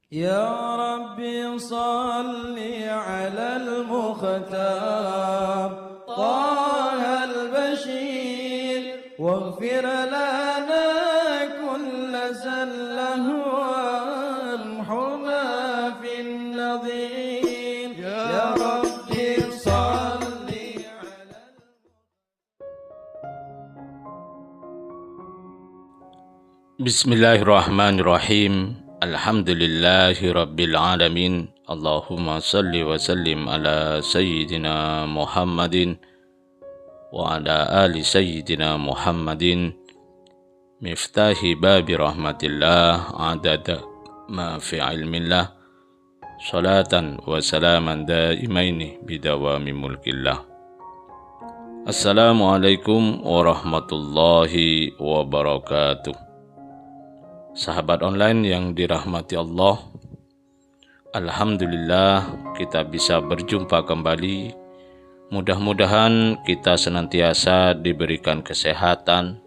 يا ربي صل على المختار طه البشير واغفر لنا كل زله وامحنا في النظير يا ربي صل على Bismillahirrahmanirrahim. Alhamdulillahi rabbil alamin. Allahumma salli wa sallim ala sayyidina Muhammadin wa ala ali sayyidina Muhammadin miftahi babi rahmatillah adada ma fi ilmillah salatan wa salaman daimaini bidawami mulkillah. Assalamualaikum warahmatullahi wabarakatuh. Sahabat online yang dirahmati Allah, alhamdulillah kita bisa berjumpa kembali. Mudah-mudahan kita senantiasa diberikan kesehatan,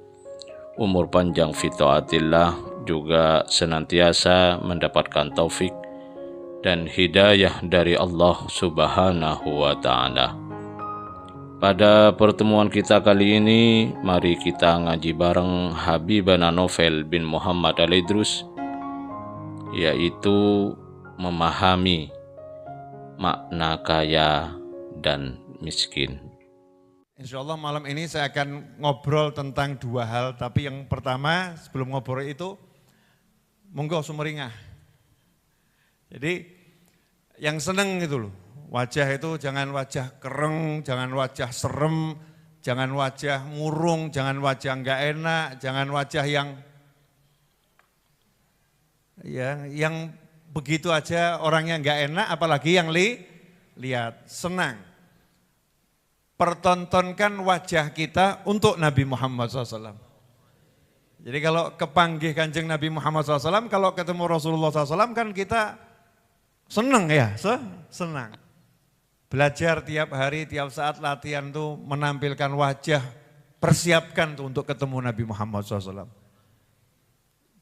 umur panjang fi taatillah, juga senantiasa mendapatkan taufik dan hidayah dari Allah Subhanahu wa ta'ala. Pada pertemuan kita kali ini, mari kita ngaji bareng Habibana Novel bin Muhammad Al-Idrus, yaitu memahami makna kaya dan miskin. Insya Allah malam ini saya akan ngobrol tentang dua hal, tapi yang pertama sebelum ngobrol itu, monggo sumringah. Jadi yang seneng itu loh. Wajah itu jangan wajah kereng, jangan wajah serem, jangan wajah murung, jangan wajah enggak enak, jangan wajah yang begitu aja orangnya enggak enak, apalagi yang lihat, senang. Pertontonkan wajah kita untuk Nabi Muhammad SAW. Jadi kalau kepanggih Kanjeng Nabi Muhammad SAW, kalau ketemu Rasulullah SAW kan kita senang ya, senang. Belajar tiap hari, tiap saat latihan tuh menampilkan wajah, persiapkan tuh untuk ketemu Nabi Muhammad SAW.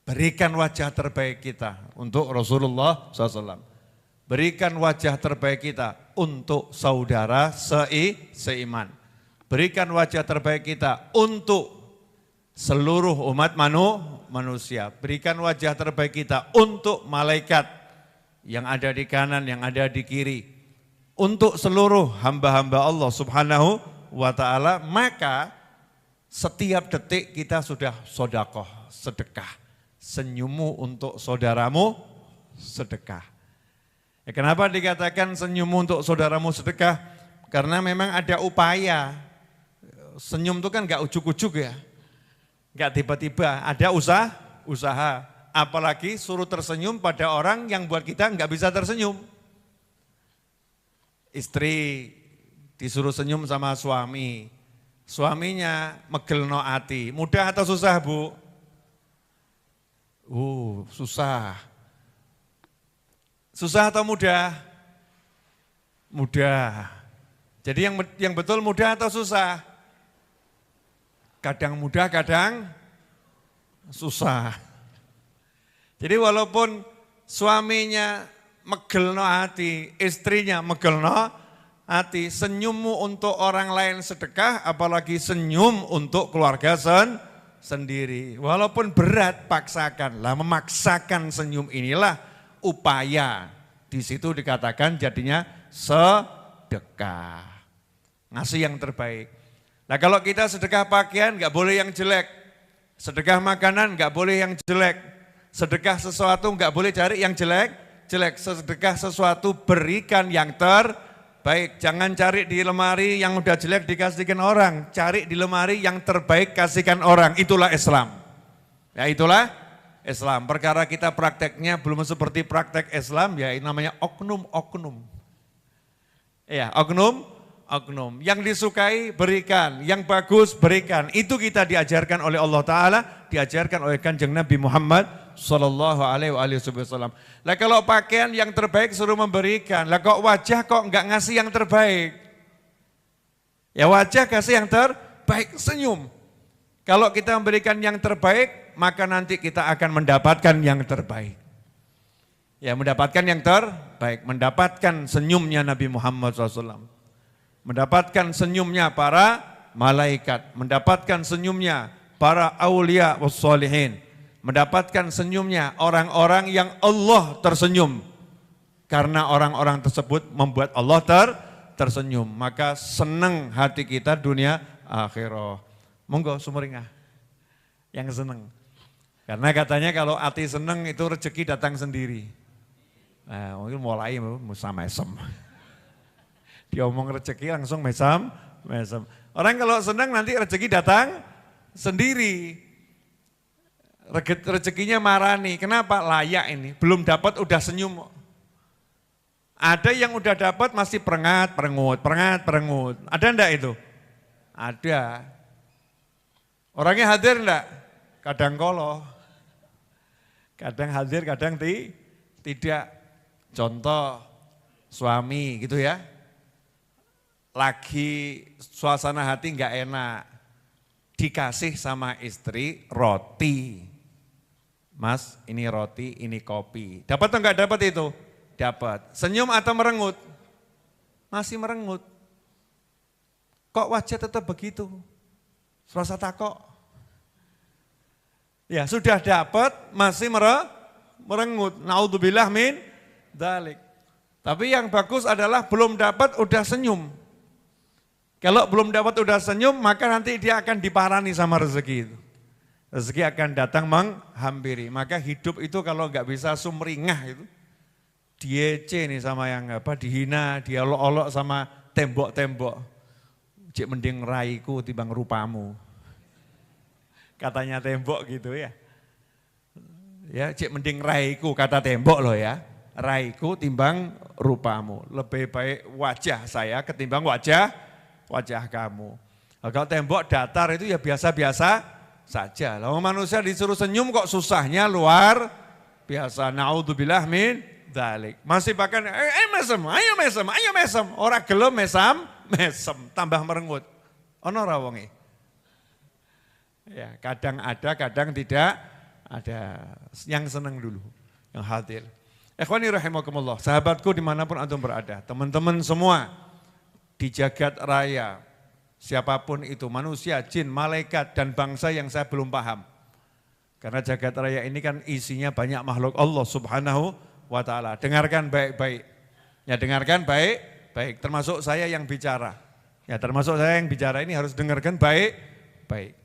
Berikan wajah terbaik kita untuk Rasulullah SAW. Berikan wajah terbaik kita untuk saudara seiman. Berikan wajah terbaik kita untuk seluruh umat manusia. Berikan wajah terbaik kita untuk malaikat yang ada di kanan, yang ada di kiri. Untuk seluruh hamba-hamba Allah Subhanahu wa ta'ala, maka setiap detik kita sudah sodakoh, sedekah. Senyummu untuk saudaramu, sedekah. Ya, kenapa dikatakan senyummu untuk saudaramu sedekah? Karena memang ada upaya. Senyum itu kan gak ujuk-ujuk ya. Gak tiba-tiba, ada usaha. Apalagi suruh tersenyum pada orang yang buat kita gak bisa tersenyum. Istri disuruh senyum sama suami, suaminya megelno ati. Mudah atau susah Bu? Susah. Susah atau mudah? Mudah. Jadi yang betul mudah atau susah? Kadang mudah, kadang susah. Jadi walaupun suaminya megelno hati, istrinya megelno hati, senyummu untuk orang lain sedekah, apalagi senyum untuk keluarga sendiri. Walaupun berat, paksakan. Lah memaksakan senyum inilah upaya. Di situ dikatakan jadinya sedekah. Ngasih yang terbaik. Nah kalau kita sedekah pakaian gak boleh yang jelek. Sedekah makanan gak boleh yang jelek. Sedekah sesuatu gak boleh cari yang jelek. Sedekah sesuatu berikan yang terbaik. Jangan cari di lemari yang udah jelek dikasihkan orang. Cari di lemari yang terbaik kasihkan orang. Itulah Islam. Ya itulah Islam. Perkara kita prakteknya belum seperti praktek Islam, ya ini namanya oknum-oknum. Ya oknum. Yang disukai berikan, yang bagus berikan. Itu kita diajarkan oleh Allah Ta'ala, diajarkan oleh Kanjeng Nabi Muhammad Sallallahu Alaihi Wasallam. Lah kalau pakaian yang terbaik suruh memberikan, lah kok wajah kok enggak ngasih yang terbaik? Ya wajah kasih yang terbaik, senyum. Kalau kita memberikan yang terbaik, maka nanti kita akan mendapatkan yang terbaik. Ya, mendapatkan yang terbaik, mendapatkan senyumnya Nabi Muhammad SAW. Mendapatkan senyumnya para malaikat, mendapatkan senyumnya para aulia wassalihin, mendapatkan senyumnya orang-orang yang Allah tersenyum. Karena orang-orang tersebut membuat Allah tersenyum, maka senang hati kita dunia akhirah. Monggo sumringah yang senang. Karena katanya kalau hati senang itu rezeki datang sendiri. Nah, mungkin mulai mesam-mesem. Dia omong rezeki langsung mesam. Orang kalau senang nanti rezeki datang sendiri. Rezekinya marani. Kenapa? Layak ini. Belum dapat udah senyum. Ada yang udah dapat masih perengat, perengut. Ada enggak itu? Ada. Orangnya hadir enggak? Kadang kolo. Kadang hadir, kadang tidak. Contoh suami gitu ya. Lagi suasana hati enggak enak, dikasih sama istri roti. Mas, ini roti, ini kopi. Dapat atau enggak dapat itu? Dapat. Senyum atau merengut? Masih merengut. Kok wajah tetap begitu? Serasa takok. Ya sudah dapat, masih merengut. Naudzubillah min dzalik. Tapi yang bagus adalah belum dapat udah senyum. Kalau belum dapat udah senyum, maka nanti dia akan diparani sama rezeki itu. Rezeki akan datang menghampiri. Maka hidup itu kalau enggak bisa sumringah itu, diece nih sama yang dihina, dia olok-olok sama tembok-tembok. Cik mending raiku timbang rupamu. Katanya tembok gitu ya. Ya, cik mending raiku, kata tembok loh ya. Raiku timbang rupamu. Lebih baik wajah saya ketimbang wajah kamu. Kalau tembok datar itu ya biasa-biasa saja. Lalu manusia disuruh senyum kok susahnya luar biasa. Naudzubillah min dzalik. Masih bahkan ayo mesem. Orang gelem mesem, tambah merengut. Ono ra wonge. Ya, kadang ada, kadang tidak ada. Yang senang dulu, yang hadir. Ikhwani rahimakumullah, sahabatku dimanapun antum berada, teman-teman semua di jagat raya, siapapun itu, manusia, jin, malaikat, dan bangsa yang saya belum paham. Karena jagat raya ini kan isinya banyak makhluk Allah subhanahu wa ta'ala. Dengarkan baik-baik. Ya dengarkan baik-baik, termasuk saya yang bicara. Ya termasuk saya yang bicara ini harus dengarkan baik-baik.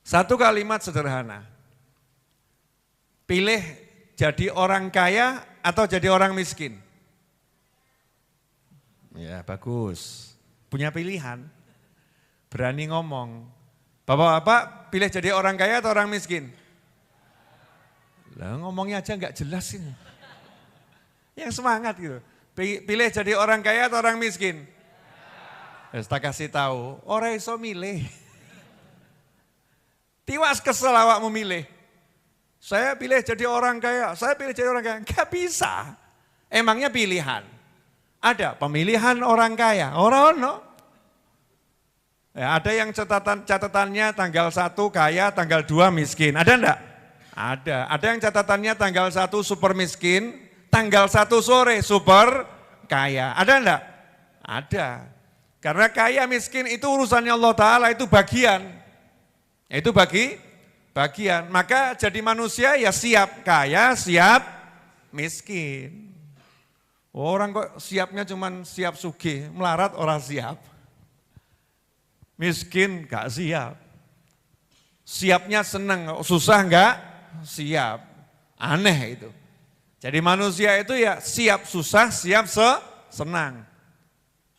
Satu kalimat sederhana. Pilih jadi orang kaya atau jadi orang miskin? Ya bagus, punya pilihan, berani ngomong. Bapak-bapak pilih jadi orang kaya atau orang miskin? Lah ngomongnya aja enggak jelas ini. Yang semangat gitu. Pilih jadi orang kaya atau orang miskin? Ya, tak kasih tahu, orang iso milih. Tiwas kesel awak memilih. Saya pilih jadi orang kaya, saya pilih jadi orang kaya. Enggak bisa. Emangnya pilihan. Ada pemilihan orang kaya, orang no. Ya, ada yang catatannya tanggal 1 kaya, tanggal 2 miskin. Ada enggak? Ada. Ada yang catatannya tanggal 1 super miskin, tanggal 1 sore super kaya. Ada enggak? Ada. Karena kaya miskin itu urusannya Allah Ta'ala, itu bagian. Itu bagian. Maka jadi manusia ya siap kaya, siap miskin. Orang kok siapnya cuman siap sugih, melarat orang siap. Miskin gak siap. Siapnya senang, susah enggak siap. Aneh itu. Jadi manusia itu ya siap susah, siap senang.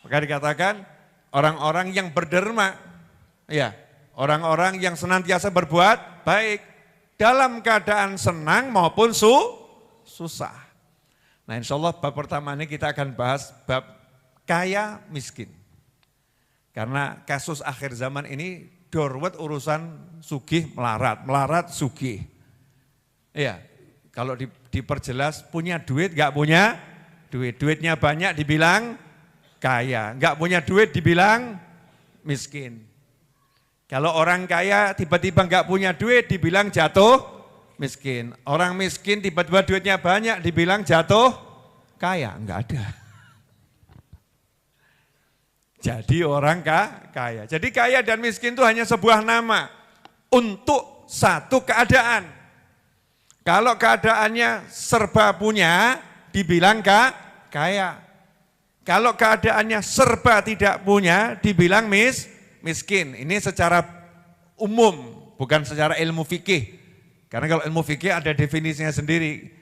Maka dikatakan orang-orang yang berderma, ya orang-orang yang senantiasa berbuat baik dalam keadaan senang maupun susah. Nah insya Allah bab pertama ini kita akan bahas bab kaya miskin. Karena kasus akhir zaman ini dorwet urusan sugih melarat sugih. Iya, kalau diperjelas punya duit gak punya duit. Duitnya banyak dibilang kaya, gak punya duit dibilang miskin. Kalau orang kaya tiba-tiba gak punya duit dibilang jatuh miskin. Orang miskin tiba-tiba duitnya banyak dibilang jatuh kaya, enggak ada. Jadi orang kaya. Jadi kaya dan miskin itu hanya sebuah nama untuk satu keadaan. Kalau keadaannya serba punya, dibilang kaya. Kalau keadaannya serba tidak punya, dibilang miskin. Ini secara umum, bukan secara ilmu fikih. Karena kalau ilmu fikih ada definisinya sendiri.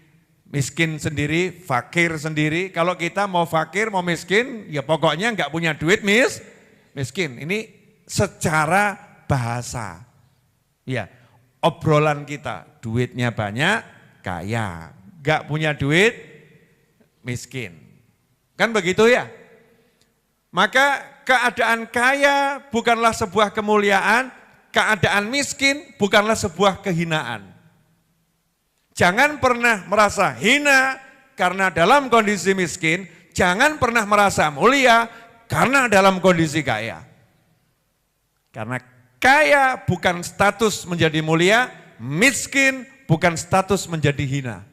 Miskin sendiri, fakir sendiri. Kalau kita mau fakir, mau miskin, ya pokoknya enggak punya duit miskin. Ini secara bahasa. Ya, obrolan kita, duitnya banyak, kaya. Enggak punya duit, miskin. Kan begitu ya? Maka keadaan kaya bukanlah sebuah kemuliaan, keadaan miskin bukanlah sebuah kehinaan. Jangan pernah merasa hina karena dalam kondisi miskin, jangan pernah merasa mulia karena dalam kondisi kaya. Karena kaya bukan status menjadi mulia, miskin bukan status menjadi hina.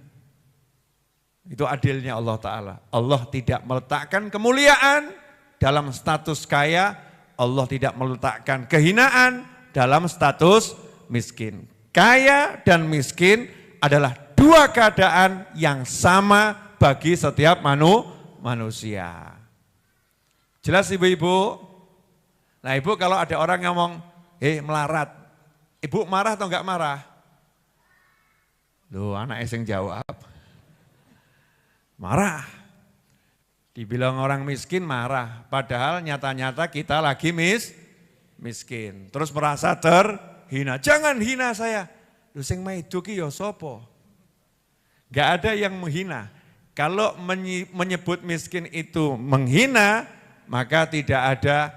Itu adilnya Allah Ta'ala. Allah tidak meletakkan kemuliaan dalam status kaya, Allah tidak meletakkan kehinaan dalam status miskin. Kaya dan miskin adalah dua keadaan yang sama bagi setiap manusia. Jelas ibu-ibu? Nah ibu kalau ada orang ngomong, melarat, ibu marah atau enggak marah? Loh anak yang jawab. Marah. Dibilang orang miskin marah, padahal nyata-nyata kita lagi miskin. Terus merasa terhina, jangan hina saya. Lho sing maido ki ya sapa? Enggak ada yang menghina. Kalau menyebut miskin itu menghina, maka tidak ada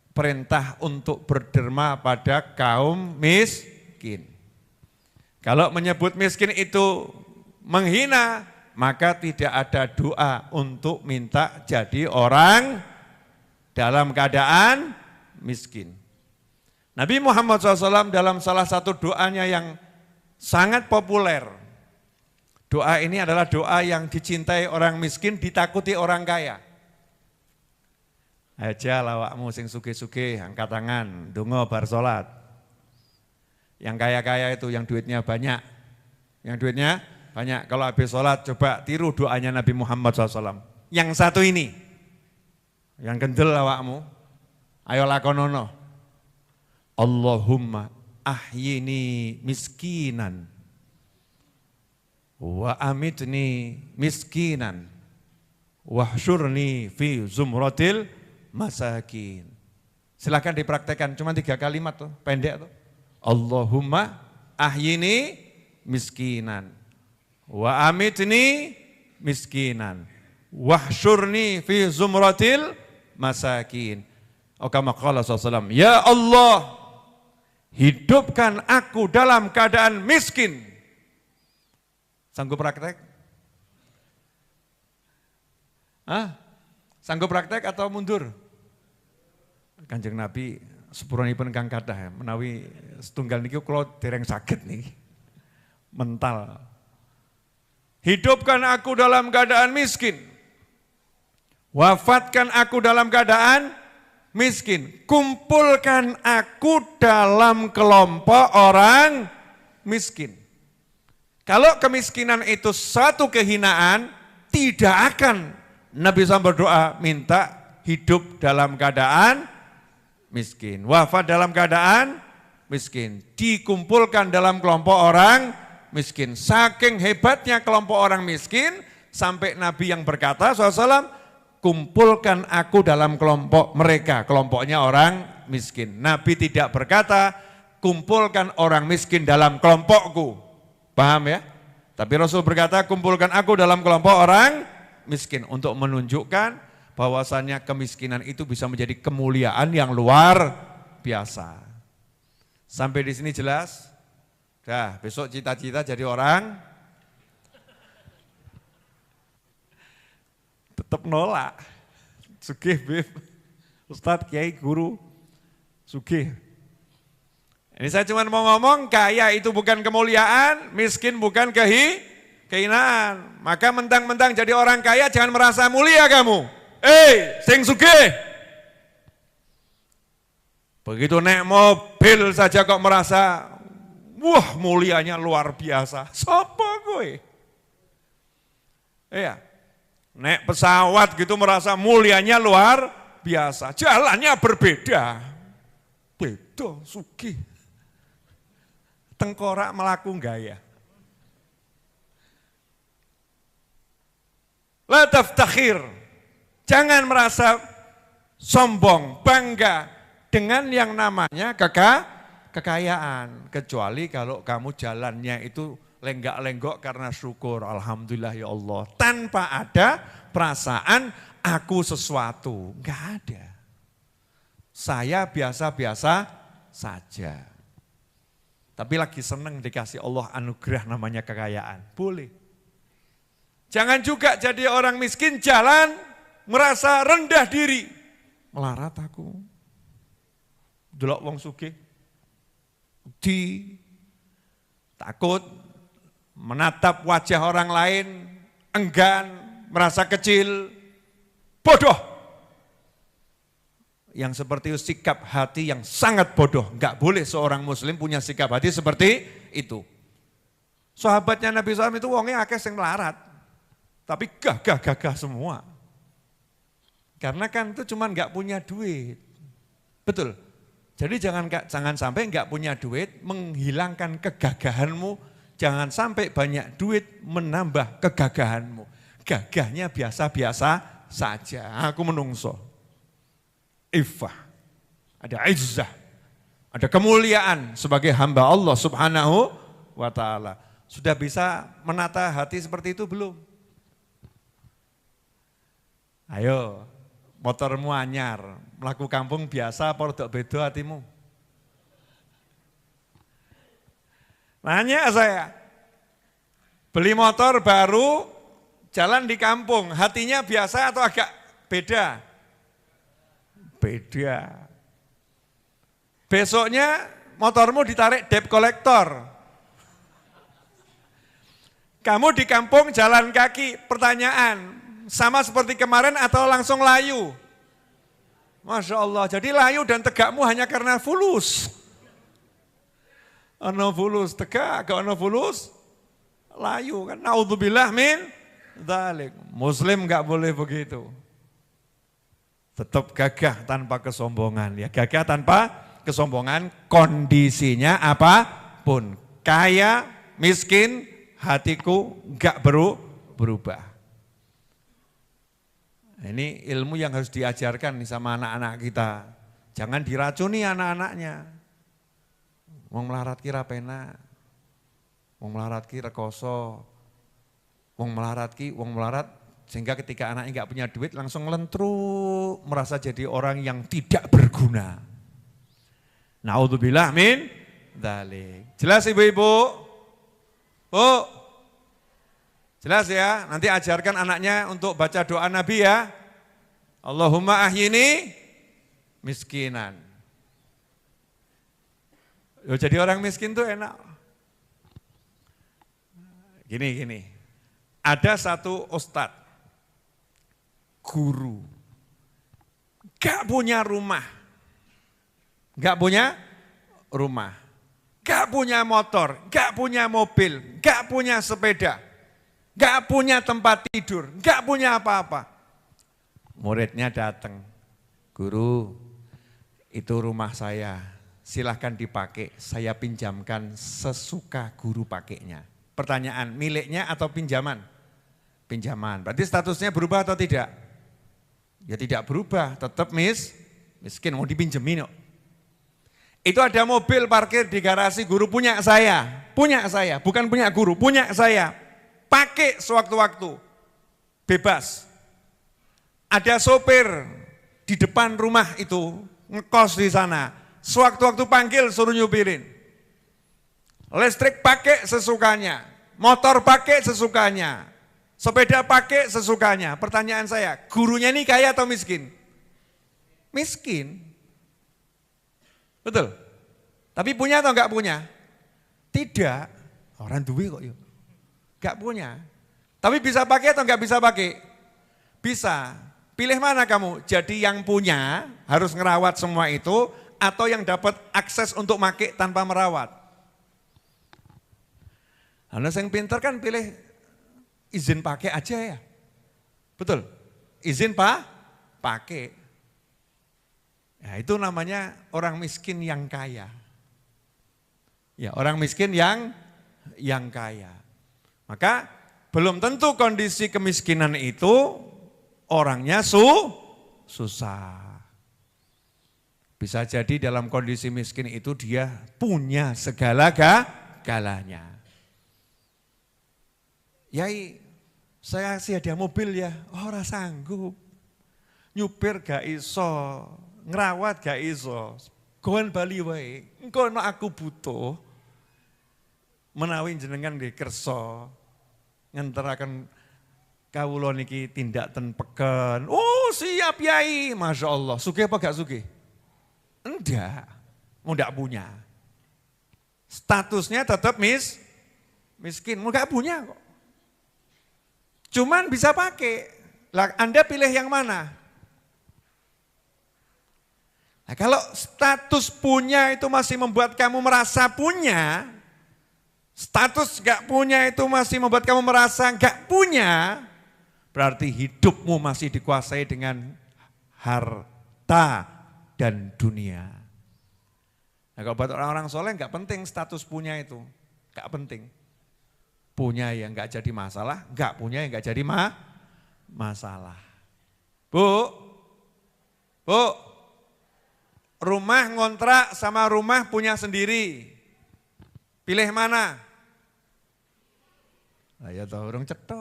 perintah untuk berderma pada kaum miskin. Kalau menyebut miskin itu menghina, maka tidak ada doa untuk minta jadi orang dalam keadaan miskin. Nabi Muhammad SAW dalam salah satu doanya yang sangat populer. Doa ini adalah doa yang dicintai orang miskin, ditakuti orang kaya. Aja lawakmu sing sugih-sugih, angkat tangan, donga bar salat. Yang kaya-kaya itu yang duitnya banyak. Yang duitnya banyak. Kalau habis salat coba tiru doanya Nabi Muhammad SAW. Yang satu ini. Yang kendel lawakmu. Ayo lakonono. Allahumma ahyini miskinan wa amitni miskinan wahsyurni fi zumratil masakin. Silakan dipraktekkan, cuma 3 kalimat tuh, pendek tuh. Allahumma ahyini miskinan wa amitni miskinan wahsyurni fi zumratil masakin. Kama qala sallallahu alaihi wasallam, ya Allah, hidupkan aku dalam keadaan miskin. Sanggup praktek? Sanggup praktek atau mundur? Kanjeng Nabi sepuranipun kang kathah menawi setunggal niki kula dereng saged niki. Mental. Hidupkan aku dalam keadaan miskin. Wafatkan aku dalam keadaan miskin. Kumpulkan aku dalam kelompok orang miskin. Kalau kemiskinan itu satu kehinaan, tidak akan Nabi SAW berdoa minta hidup dalam keadaan miskin. Wafat dalam keadaan miskin. Dikumpulkan dalam kelompok orang miskin. Saking hebatnya kelompok orang miskin, sampai Nabi yang berkata SAW, kumpulkan aku dalam kelompok mereka, kelompoknya orang miskin. Nabi tidak berkata, kumpulkan orang miskin dalam kelompokku. Paham ya? Tapi Rasul berkata, kumpulkan aku dalam kelompok orang miskin. Untuk menunjukkan bahwasannya kemiskinan itu bisa menjadi kemuliaan yang luar biasa. Sampai di sini jelas? Dah, besok cita-cita jadi orang tetap nolak. Sugih, Bib. Ustadz, Kiai, Guru, sugih. Ini saya cuma mau ngomong, kaya itu bukan kemuliaan, miskin bukan kehinaan. Maka mentang-mentang jadi orang kaya jangan merasa mulia kamu. Sing sugih. Begitu naik mobil saja kok merasa, wah mulianya luar biasa. Sopo kowe? Iya. Naik pesawat gitu merasa mulianya luar biasa. Jalannya berbeda. Beda, sugih. Tengkorak melaku gaya. La taftakhir. Jangan merasa sombong, bangga dengan yang namanya kekayaan. Kecuali kalau kamu jalannya itu lenggak-lenggok karena syukur. Alhamdulillah ya Allah. Tanpa ada perasaan aku sesuatu. Enggak ada. Saya biasa-biasa saja. Tapi lagi senang dikasih Allah anugerah namanya kekayaan. Boleh. Jangan juga jadi orang miskin jalan merasa rendah diri. Melarat aku. Delok wong sugih. Takut menatap wajah orang lain, enggan, merasa kecil, bodoh. Yang seperti itu sikap hati yang sangat bodoh. Enggak boleh seorang muslim punya sikap hati seperti itu. Sahabatnya Nabi SAW itu wongnya akeh sing melarat. Tapi gagah-gagah semua. Karena kan itu cuma enggak punya duit. Betul. Jadi jangan sampai enggak punya duit menghilangkan kegagahanmu. Jangan sampai banyak duit menambah kegagahanmu. Gagahnya biasa-biasa saja. Aku menungso. Iffah. Ada izzah. Ada kemuliaan sebagai hamba Allah subhanahu wa ta'ala. Sudah bisa menata hati seperti itu belum? Ayo, motormu anyar, melaku kampung biasa apa rodok beda hatimu? Nanya saya, beli motor baru, jalan di kampung, hatinya biasa atau agak beda? Beda. Besoknya motormu ditarik debt collector. Kamu di kampung jalan kaki, pertanyaan, sama seperti kemarin atau langsung layu? Masya Allah, jadi layu dan tegakmu hanya karena fulus. Ono fulus tegak, gak ono fulus layu kan. Naudzubillah min dzalik. Muslim gak boleh begitu. Tetap gagah tanpa kesombongan. Ya gagah tanpa kesombongan, kondisinya apapun. Kaya, miskin, hatiku gak berubah. Ini ilmu yang harus diajarkan nih sama anak-anak kita. Jangan diracuni anak-anaknya. Wong melarat ki ra penak. Wong melarat ki rekoso. Wong melarat sehingga ketika anaknya enggak punya duit langsung lentruk, merasa jadi orang yang tidak berguna. Naudzubillah min dzalik. Jelas ibu-ibu? Bu. Jelas ya, nanti ajarkan anaknya untuk baca doa Nabi ya. Allahumma ahyini miskinan. Jadi orang miskin tuh enak. Gini. Ada satu ustadz, guru, gak punya rumah. Gak punya motor, gak punya mobil, gak punya sepeda. Gak punya tempat tidur, gak punya apa-apa. Muridnya datang, guru itu rumah saya, silahkan dipakai, saya pinjamkan sesuka guru pakainya. Pertanyaan, miliknya atau pinjaman? Pinjaman, berarti statusnya berubah atau tidak? Ya tidak berubah, tetap miskin, mau dipinjemin kok. Itu ada mobil parkir di garasi guru punya saya, bukan punya guru, punya saya. Pakai sewaktu-waktu, bebas. Ada sopir di depan rumah itu, ngekos di sana. Sewaktu-waktu panggil suruh nyupirin. Listrik pakai sesukanya, motor pakai sesukanya, sepeda pakai sesukanya. Pertanyaan saya, gurunya ini kaya atau miskin? Miskin. Betul? Tapi punya atau enggak punya? Tidak. Orang duwe kok yuk. Enggak punya. Tapi bisa pakai atau enggak bisa pakai? Bisa. Pilih mana kamu? Jadi yang punya harus ngerawat semua itu atau yang dapat akses untuk pakai tanpa merawat? Anda yang pintar kan pilih izin pakai aja ya. Betul? Izin pakai. Ya, itu namanya orang miskin yang kaya. Ya, orang miskin yang kaya. Maka belum tentu kondisi kemiskinan itu orangnya susah. Bisa jadi dalam kondisi miskin itu dia punya segala-galanya. Yai, saya kasih hadiah mobil ya, ora sanggup. Nyupir gak iso, ngerawat gak iso. Gowan bali wae, engko nek aku butuh menawi jenengan nggih kersa ngenteraken kawula niki tindak ten peken. Oh, siap Yai. Masya Allah, sugih apa gak sugih? Enggak, enggak punya. Statusnya tetap miskin, enggak punya kok. Cuman bisa pakai. Lah, Anda pilih yang mana? Nah, kalau status punya itu masih membuat kamu merasa punya, status gak punya itu masih membuat kamu merasa gak punya, berarti hidupmu masih dikuasai dengan harta dan dunia. Nah, kalau buat orang-orang soleh gak penting status punya itu, gak penting. Punya yang gak jadi masalah, gak punya yang gak jadi masalah. Bu, rumah ngontrak sama rumah punya sendiri. Pilih mana? Ayo toh, urung cetha.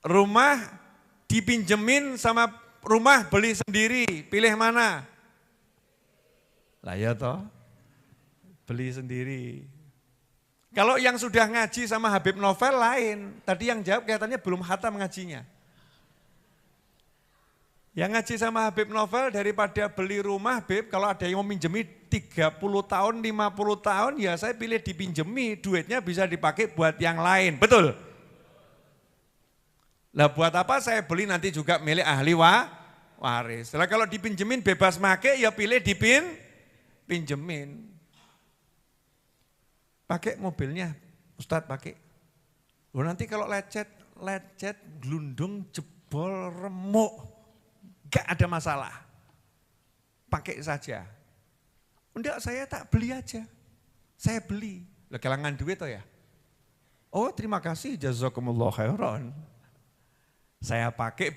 Rumah dipinjemin sama rumah beli sendiri, pilih mana? Lah ya toh, beli sendiri. Kalau yang sudah ngaji sama Habib Novel lain, tadi yang jawab kelihatannya belum khatam ngajinya. Yang ngaji sama Habib Novel daripada beli rumah, Habib, kalau ada yang mau minjemi 30 tahun, 50 tahun, ya saya pilih dipinjemi, duitnya bisa dipakai buat yang lain, betul? Lah buat apa saya beli nanti juga milik ahli waris. Setelah kalau dipinjemin bebas make, ya pilih pinjemin. Pakai mobilnya, Ustadz pakai. Loh nanti kalau lecet, glundung, jebol, remuk. Gak ada masalah, pakai saja. Enggak, saya tak beli aja, saya beli. Lah kelangan duit toh ya. Oh terima kasih, jazakumullah khairan. Saya pakai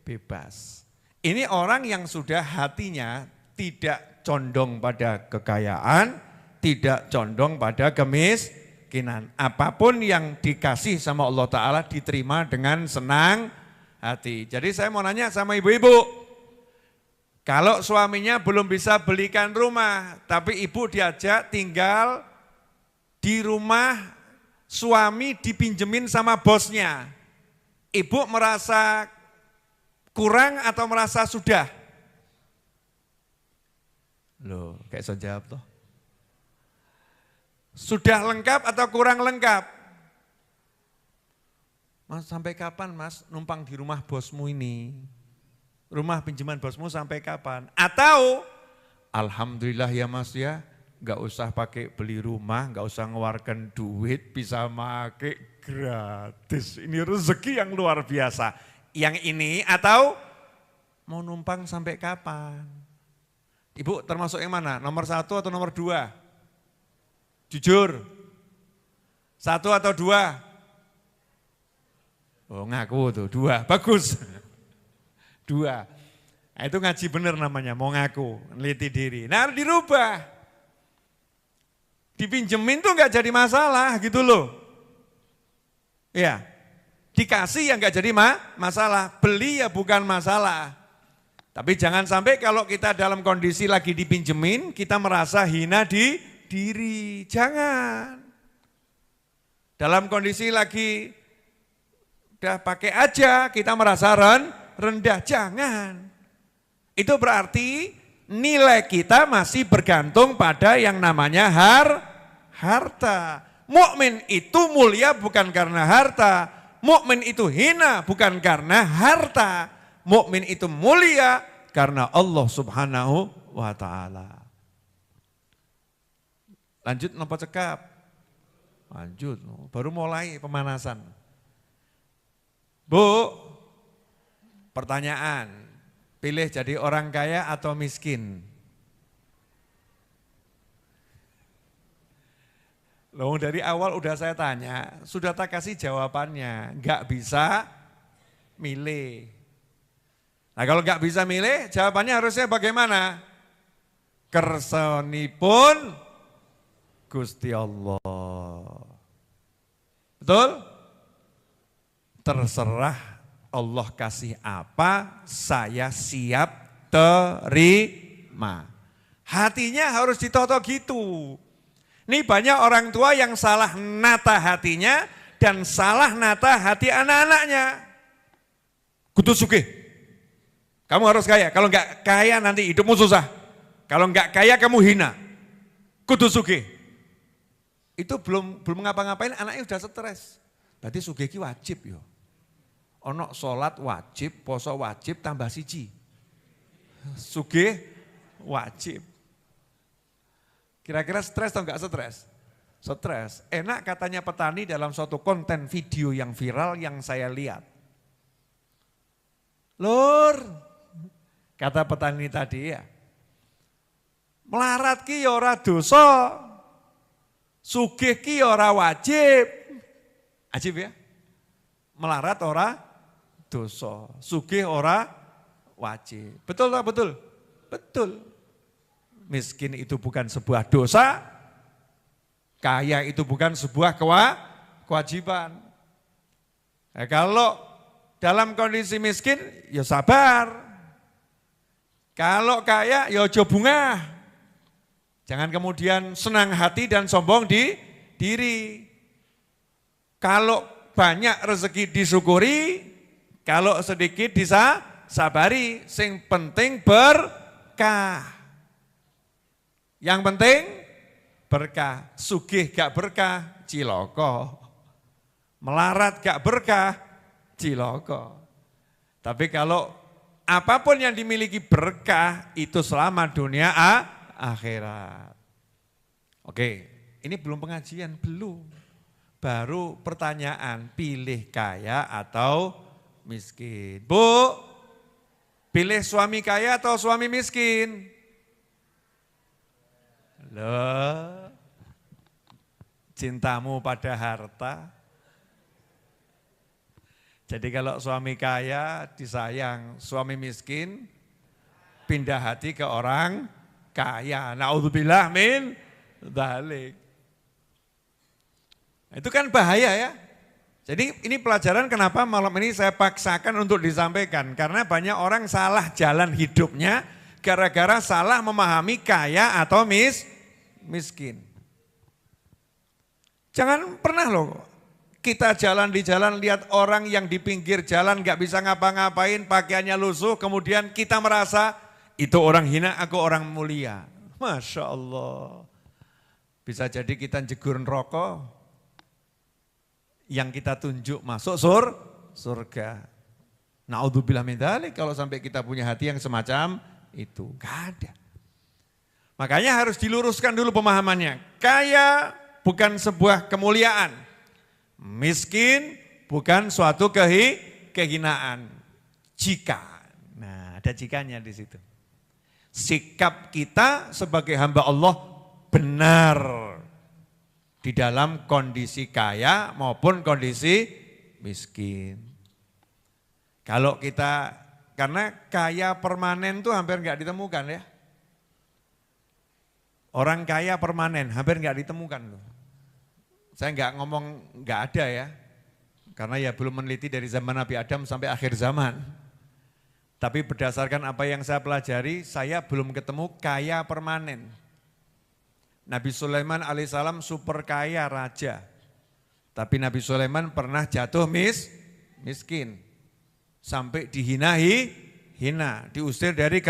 bebas. Ini orang yang sudah hatinya tidak condong pada kekayaan, tidak condong pada kemiskinan. Apapun yang dikasih sama Allah Ta'ala diterima dengan senang hati. Jadi saya mau nanya sama ibu-ibu, kalau suaminya belum bisa belikan rumah, tapi ibu diajak tinggal di rumah suami dipinjemin sama bosnya, ibu merasa kurang atau merasa sudah? Loh, kayak saya jawab toh. Sudah lengkap atau kurang lengkap? Mas, sampai kapan mas numpang di rumah bosmu ini? Rumah pinjaman bosmu sampai kapan? Atau, alhamdulillah ya mas ya, gak usah pakai beli rumah, gak usah ngeluarkan duit, bisa pakai gratis. Ini rezeki yang luar biasa. Yang ini atau mau numpang sampai kapan? Ibu termasuk yang mana? Nomor 1 atau nomor 2? Jujur. 1 atau 2? Oh ngaku tuh, 2, bagus. 2, nah, itu ngaji bener namanya, mau ngaku, neliti diri. Nah dirubah, dipinjemin tuh gak jadi masalah gitu loh. Ya, dikasih ya gak jadi masalah, beli ya bukan masalah. Tapi jangan sampai kalau kita dalam kondisi lagi dipinjemin, kita merasa hina di diri, jangan. Dalam kondisi lagi udah pakai aja, kita merasa rendah, jangan. Itu berarti nilai kita masih bergantung pada yang namanya harta. Mukmin itu mulia bukan karena harta, mukmin itu hina bukan karena harta, mukmin itu mulia karena Allah Subhanahu wa taala. Lanjut napa cekap? Lanjut, baru mulai pemanasan. Bu, pertanyaan, pilih jadi orang kaya atau miskin? Loh dari awal udah saya tanya, sudah tak kasih jawabannya, enggak bisa milih. Nah kalau enggak bisa milih, jawabannya harusnya bagaimana? Kersanipun Gusti Allah. Betul? Terserah Allah kasih apa, saya siap terima. Hatinya harus ditoto gitu. Ini banyak orang tua yang salah nata hatinya dan salah nata hati anak-anaknya. Kudu sugih. Kamu harus kaya, kalau enggak kaya nanti hidupmu susah. Kalau enggak kaya kamu hina. Kudu sugih. Itu belum ngapa-ngapain anaknya udah stres. Berarti sugih ki wajib yo. Ono sholat wajib, poso wajib tambah siji. Sugih wajib. Kira-kira stres atau enggak stres? Stres. Enak katanya petani dalam suatu konten video yang viral yang saya lihat. Lur, kata petani tadi ya. Melarat ki ya ora dosa. Sugih ki ora wajib. Ajib ya. Melarat ora dosa. Sugih ora wajib. Betul tak betul? Betul. Miskin itu bukan sebuah dosa. Kaya itu bukan sebuah kewajiban. Nah, kalau dalam kondisi miskin ya sabar. Kalau kaya ya ojo bungah. Jangan kemudian senang hati dan sombong di diri. Kalau banyak rezeki disyukuri, kalau sedikit disabari, sing penting berkah. Yang penting berkah, sugih gak berkah, ciloko. Melarat gak berkah, ciloko. Tapi kalau apapun yang dimiliki berkah, itu selama dunia akhirat. Oke, ini belum pengajian, belum. Baru pertanyaan, pilih kaya atau miskin. Bu, pilih suami kaya atau suami miskin? Loh, cintamu pada harta. Jadi kalau suami kaya disayang, suami miskin pindah hati ke orang kaya. Naudzubillah min dzalik. Itu kan bahaya ya. Jadi ini pelajaran kenapa malam ini saya paksakan untuk disampaikan. Karena banyak orang salah jalan hidupnya gara-gara salah memahami kaya atau miskin. Jangan pernah loh kita jalan di jalan lihat orang yang di pinggir jalan gak bisa ngapa-ngapain, pakaiannya lusuh, kemudian kita merasa itu orang hina, aku orang mulia. Masya Allah. Bisa jadi kita jegur rokok yang kita tunjuk masuk surga. Naudzubillah min dzalik, kalau sampai kita punya hati yang semacam itu. Gak ada. Makanya harus diluruskan dulu pemahamannya. Kaya bukan sebuah kemuliaan. Miskin bukan suatu kehinaan. Jika. Nah, ada jikanya di situ. Sikap kita sebagai hamba Allah benar di dalam kondisi kaya maupun kondisi miskin. Kalau kita, karena kaya permanen itu hampir enggak ditemukan ya. Orang kaya permanen hampir enggak ditemukan loh. Saya enggak ngomong enggak ada ya. Karena ya belum meneliti dari zaman Nabi Adam sampai akhir zaman. Tapi berdasarkan apa yang saya pelajari, saya belum ketemu kaya permanen. Nabi Sulaiman alaihissalam super kaya raja. Tapi Nabi Sulaiman pernah jatuh miskin. Sampai dihina, diusir dari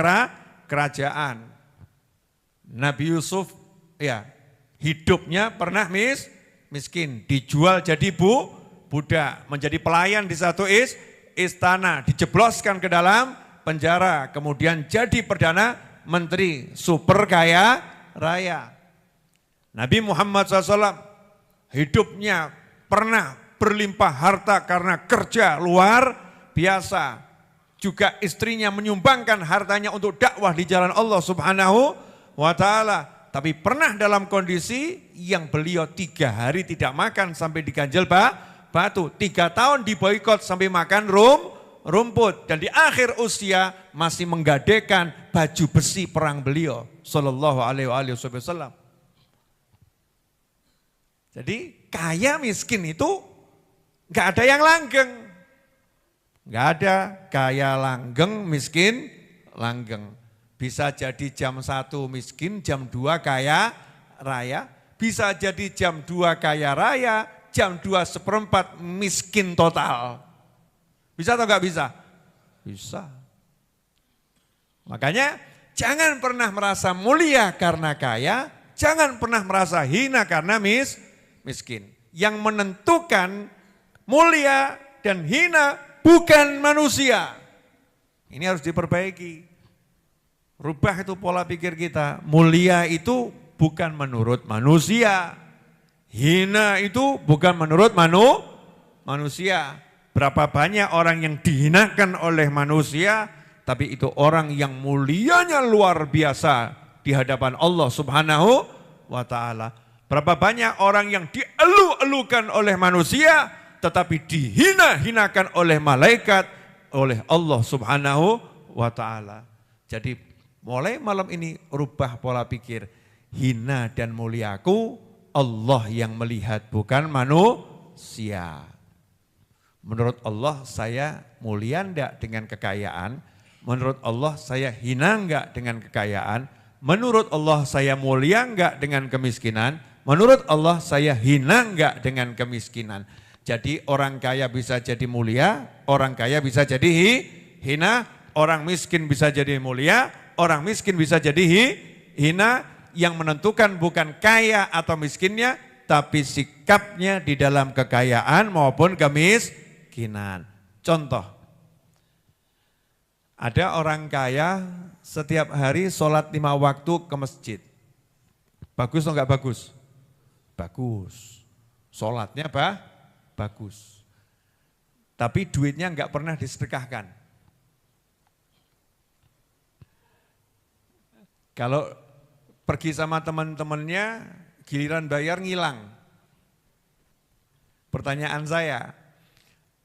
kerajaan. Nabi Yusuf ya hidupnya pernah miskin, dijual jadi budak, menjadi pelayan di satu istana, dijebloskan ke dalam penjara, kemudian jadi perdana menteri, super kaya raya. Nabi Muhammad SAW hidupnya pernah berlimpah harta karena kerja luar biasa. Juga istrinya menyumbangkan hartanya untuk dakwah di jalan Allah Subhanahu wa ta'ala. Tapi pernah dalam kondisi yang beliau 3 hari tidak makan sampai diganjel batu. 3 tahun diboikot sampai makan rumput. Dan di akhir usia masih menggadekan baju besi perang beliau. Sallallahu alaihi wasallam. Jadi kaya miskin itu gak ada yang langgeng. Gak ada kaya langgeng, miskin langgeng. Bisa jadi jam 1 miskin, jam 2 kaya raya. Bisa jadi jam 2 kaya raya, jam 2/4 miskin total. Bisa atau gak bisa? Bisa. Makanya jangan pernah merasa mulia karena kaya, jangan pernah merasa hina karena miskin. Yang menentukan mulia dan hina bukan manusia. Ini harus diperbaiki. Rubah itu pola pikir kita. Mulia itu bukan menurut manusia. Hina itu bukan menurut manusia. Berapa banyak orang yang dihinakan oleh manusia, tapi itu orang yang mulianya luar biasa di hadapan Allah Subhanahu wa ta'ala. Berapa banyak orang yang dielu-elukan oleh manusia, tetapi dihina-hinakan oleh malaikat, oleh Allah Subhanahu wa ta'ala. Jadi mulai malam ini rubah pola pikir. Hina dan muliaku Allah yang melihat, bukan manusia. Menurut Allah saya mulia enggak dengan kekayaan? Menurut Allah saya hina enggak dengan kekayaan? Menurut Allah saya mulia enggak dengan kemiskinan? Menurut Allah saya hina enggak dengan kemiskinan? Jadi orang kaya bisa jadi mulia, orang kaya bisa jadi hina, orang miskin bisa jadi mulia, orang miskin bisa jadi hina. Yang menentukan bukan kaya atau miskinnya, tapi sikapnya di dalam kekayaan maupun kemiskinan. Contoh, ada orang kaya setiap hari sholat 5 waktu ke masjid. Bagus atau enggak bagus? Bagus. Sholatnya bagus. Tapi duitnya enggak pernah disedekahkan. Kalau pergi sama teman-temannya, giliran bayar ngilang. Pertanyaan saya,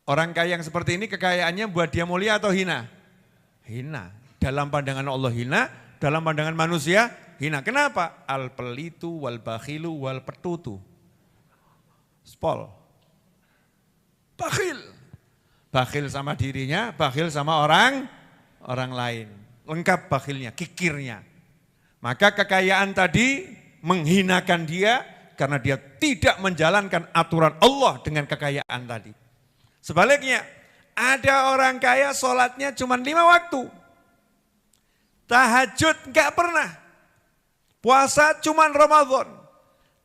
orang kaya yang seperti ini kekayaannya buat dia mulia atau hina? Hina. Dalam pandangan Allah hina, dalam pandangan manusia hina. Kenapa? Al-pelitu wal bakhilu wal petutu. Spol. Bakhil. Bakhil sama dirinya, bakhil sama orang lain. Lengkap bakhilnya, kikirnya. Maka kekayaan tadi menghinakan dia karena dia tidak menjalankan aturan Allah dengan kekayaan tadi. Sebaliknya, ada orang kaya sholatnya cuma 5 waktu. Tahajud enggak pernah. Puasa cuma Ramadan.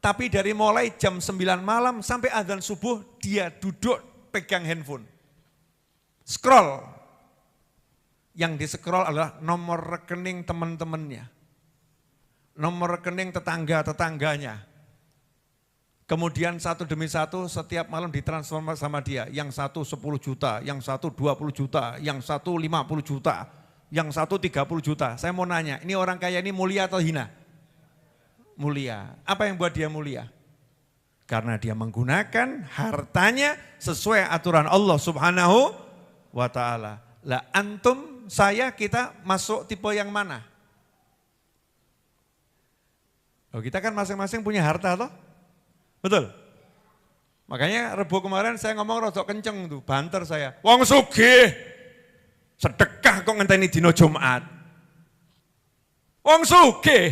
Tapi dari mulai jam 9 malam sampai azan subuh dia duduk pegang handphone. Scroll. Yang di-scroll adalah nomor rekening teman-temannya. Nomor rekening tetangga-tetangganya. Kemudian satu demi satu setiap malam ditransfer sama dia. Yang satu 10 juta, yang satu 20 juta, yang satu 50 juta, yang satu 30 juta. Saya mau nanya, ini orang kaya ini mulia atau hina? Mulia. Apa yang buat dia mulia? Karena dia menggunakan hartanya sesuai aturan Allah Subhanahu wa ta'ala. Lah antum, saya, kita masuk tipe yang mana? Oh, kita kan masing-masing punya harta toh? Betul? Makanya Rebo kemarin saya ngomong rodok kenceng tuh, banter saya. Wong sugih, sedekah kok ngenteni dino Jumat. Wong sugih,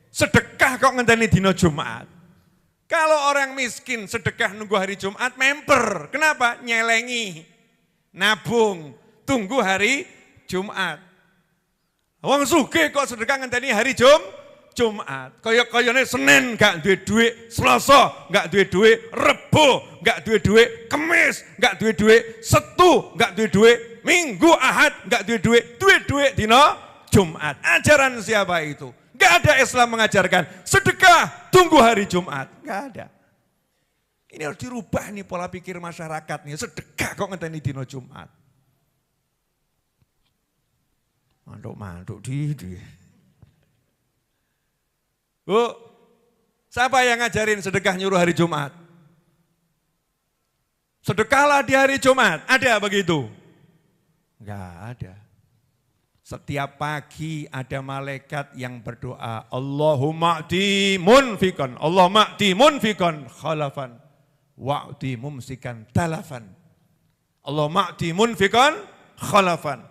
sedekah kok ngenteni dino Jumat. Kalau orang miskin sedekah nunggu hari Jumat, memper. Kenapa? Nyelengi, nabung, tunggu hari Jumat. Wong sugih kok sedekah ngenteni hari Jumat. Kaya-kayane Senin gak duwe duit, Selasa gak duwe duit, Rebo gak duwe duit, Kamis gak duwe duit, Setu gak duwe duit, Minggu Ahad gak duwe duit dina Jumat. Ajaran siapa itu? Gak ada Islam mengajarkan sedekah tunggu hari Jumat. Gak ada. Ini harus dirubah nih pola pikir masyarakat nih. Sedekah kok ngenteni dina Jumat. Mantuk di. Bu, siapa yang ngajarin sedekah nyuruh hari Jumat? Sedekahlah di hari Jumat, ada begitu? Enggak ada. Setiap pagi ada malaikat yang berdoa, Allahumma a'ti munfikan, Allahumma a'ti munfikan khalafan, wa'ti mumsikan talafan. Allahumma a'ti munfikan khalafan,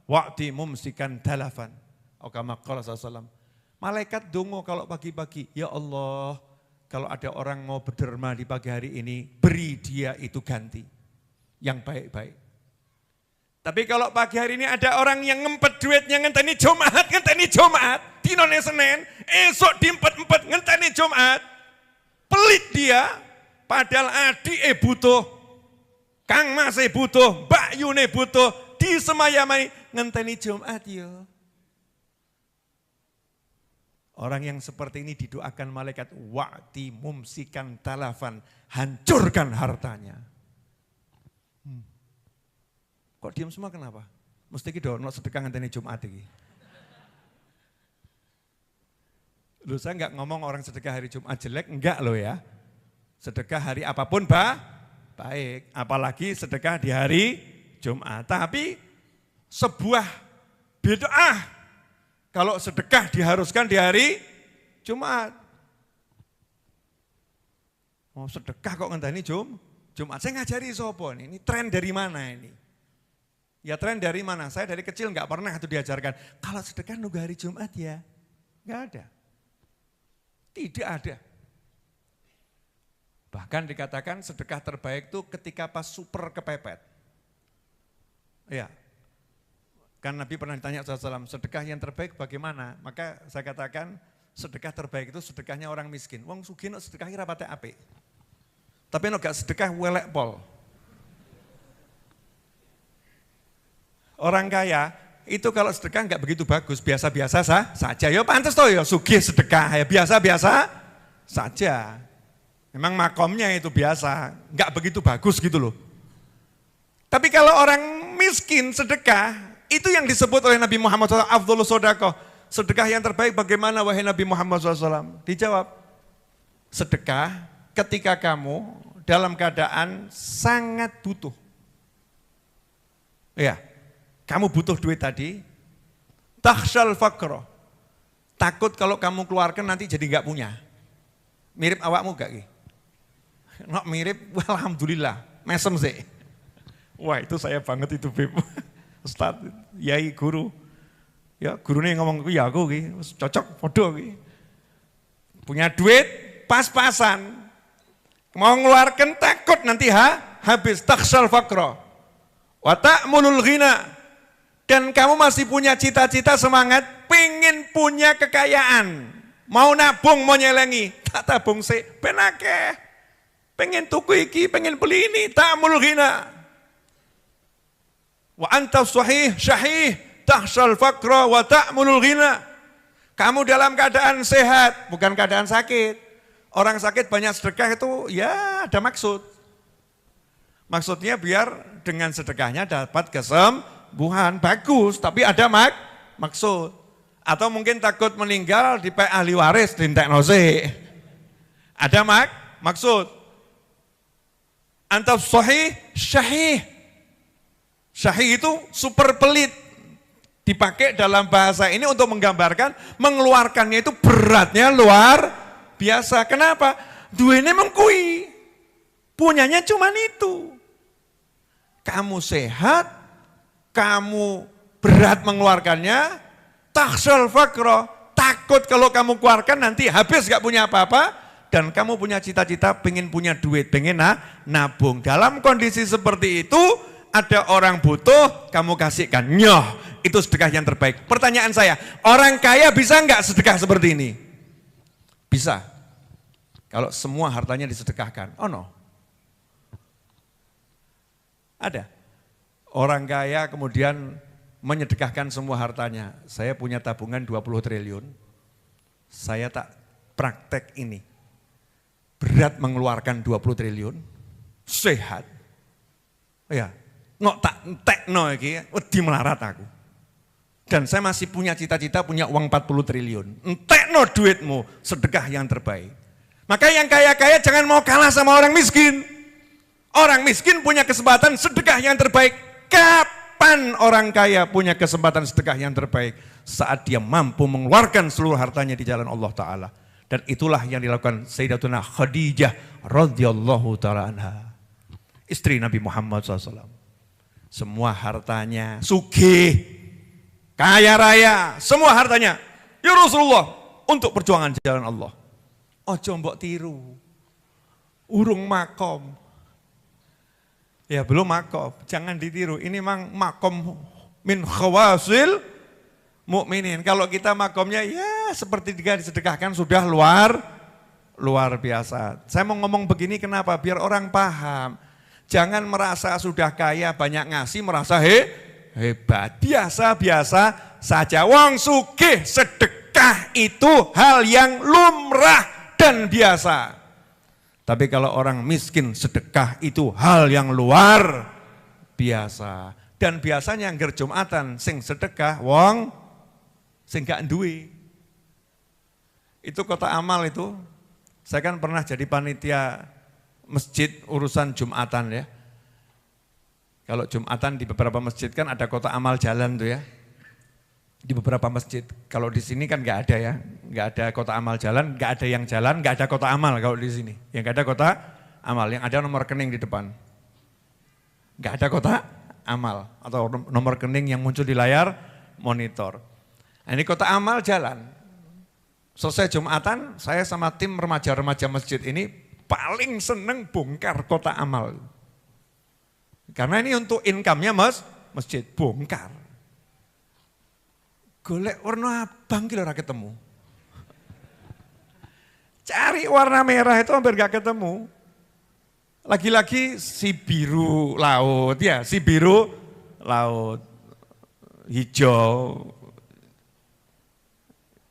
wa'ti mumsikan talafan. Kama qala sallallahu. Malaikat dongo kalau pagi-pagi, ya Allah, kalau ada orang mau berderma di pagi hari ini, beri dia itu ganti yang baik-baik. Tapi kalau pagi hari ini ada orang yang ngempet duitnya ngenteni Jumat, dinone Senin, esok diempet-empet ngenteni Jumat, pelit dia, padahal adik butuh, Kang Mas butuh, Mbak Yune butuh, disemayamai ngenteni Jumat ya. Orang yang seperti ini didoakan malaikat, wa'ti mumsikan talafan, hancurkan hartanya. Kok diam semua kenapa? Mesti kita sedekah ngenteni Jumat iki. Loh, saya enggak ngomong orang sedekah hari Jumat jelek, enggak loh ya. Sedekah hari apapun baik, apalagi sedekah di hari Jumat. Tapi sebuah bid'ah kalau sedekah diharuskan di hari Jumat. Mau sedekah kok ngenteni Jumat. Saya ngajari sopo nih, ini tren dari mana ini? Ya tren dari mana? Saya dari kecil enggak pernah itu diajarkan. Kalau sedekah nunggu hari Jumat ya. Enggak ada. Tidak ada. Bahkan dikatakan sedekah terbaik itu ketika pas super kepepet. Ya. Kan Nabi pernah ditanya SAW, sedekah yang terbaik bagaimana? Maka saya katakan sedekah terbaik itu sedekahnya orang miskin. Wong sugih nek sedekah rapate apik. Tapi nek gak sedekah welek pol. Orang kaya itu kalau sedekah enggak begitu bagus, biasa-biasa saja. Ya pantes toh ya sugih sedekah, ya biasa-biasa saja. Memang makomnya itu biasa, enggak begitu bagus gitu loh. Tapi kalau orang miskin sedekah, itu yang disebut oleh Nabi Muhammad SAW, afdhalus shadaqah. Sedekah yang terbaik bagaimana wahai Nabi Muhammad SAW? Dijawab, sedekah ketika kamu dalam keadaan sangat butuh. Ya, kamu butuh duit tadi, takhshal faqra. Takut kalau kamu keluarkan nanti jadi enggak punya. Mirip awakmu gak? Nok mirip, alhamdulillah, mesem sih. Wah itu saya banget itu Beb. Ustaz, yai guru, ya gurunya ngomong ya aku cocok podo punya duit pas-pasan, mau ngeluarkan takut nanti habis takhshal faqra, wa ta'mulul ghina, dan kamu masih punya cita-cita semangat, pengen punya kekayaan, mau nabung mau nyelengi, tak tabung sih, penake, pengen tuku iki, pengen beli ini, ta'mulul ghina. Wa anta sahih syahih tahshal faqra wa ta'mulul ghina. Kamu dalam keadaan sehat, bukan keadaan sakit. Orang sakit banyak sedekah itu ya ada maksud. Maksudnya biar dengan sedekahnya dapat kesembuhan, bagus, tapi ada maksud. Atau mungkin takut meninggal di ahli waris dintekno sih. Ada maksud. Anta sahih syahih. Syahih itu super pelit, dipakai dalam bahasa ini untuk menggambarkan mengeluarkannya itu beratnya luar biasa. Kenapa? Duitnya mengkui, punyanya cuma itu. Kamu sehat, kamu berat mengeluarkannya, takhshal faqra, takut kalau kamu keluarkan nanti habis gak punya apa-apa, dan kamu punya cita-cita pengen punya duit, pengen nabung. Dalam kondisi seperti itu, ada orang butuh, kamu kasihkan. Nyoh, itu sedekah yang terbaik. Pertanyaan saya, orang kaya bisa enggak sedekah seperti ini? Bisa. Kalau semua hartanya disedekahkan. Oh no. Ada. Orang kaya kemudian menyedekahkan semua hartanya. Saya punya tabungan 20 triliun. Saya tak praktek ini. Berat mengeluarkan 20 triliun. Sehat. Ya, tak entekno iki, wedi melarat aku. Dan saya masih punya cita-cita punya uang 40 triliun. Entekno duitmu, sedekah yang terbaik. Maka yang kaya-kaya jangan mau kalah sama orang miskin. Orang miskin punya kesempatan sedekah yang terbaik. Kapan orang kaya punya kesempatan sedekah yang terbaik? Saat dia mampu mengeluarkan seluruh hartanya di jalan Allah Ta'ala. Dan itulah yang dilakukan Sayyidatuna Khadijah radhiyallahu ta'ala anha. Istri Nabi Muhammad SAW. Semua hartanya sugih, kaya raya, semua hartanya. Ya Rasulullah, untuk perjuangan jalan Allah. Ojo mbok tiru. Urung makom. Ya belum makom, jangan ditiru. Ini memang makom min khawasil mukminin. Kalau kita makomnya ya seperti tiga disedekahkan sudah luar biasa. Saya mau ngomong begini kenapa? Biar orang paham. Jangan merasa sudah kaya banyak ngasih merasa hebat. Biasa-biasa saja. Wong sugih sedekah itu hal yang lumrah dan biasa. Tapi kalau orang miskin sedekah itu hal yang luar biasa. Dan biasanya ngger Jumatan sing sedekah wong sing gak duwe. Itu kota amal itu. Saya kan pernah jadi panitia masjid urusan Jumatan ya. Kalau Jumatan di beberapa masjid kan ada kota amal jalan tuh ya. Di beberapa masjid. Kalau di sini kan nggak ada ya, nggak ada kota amal jalan, nggak ada yang jalan, nggak ada kota amal kalau di sini. Yang ada kota amal, yang ada nomor rekening di depan. Nggak ada kota amal atau nomor rekening yang muncul di layar monitor. Nah, ini kota amal jalan. Selesai Jumatan, saya sama tim remaja-remaja masjid ini paling seneng bongkar kota amal. Karena ini untuk income-nya masjid, bongkar. Golek warna abang kira ora ketemu. Cari warna merah itu hampir gak ketemu. Lagi-lagi si biru laut ya, si biru laut hijau.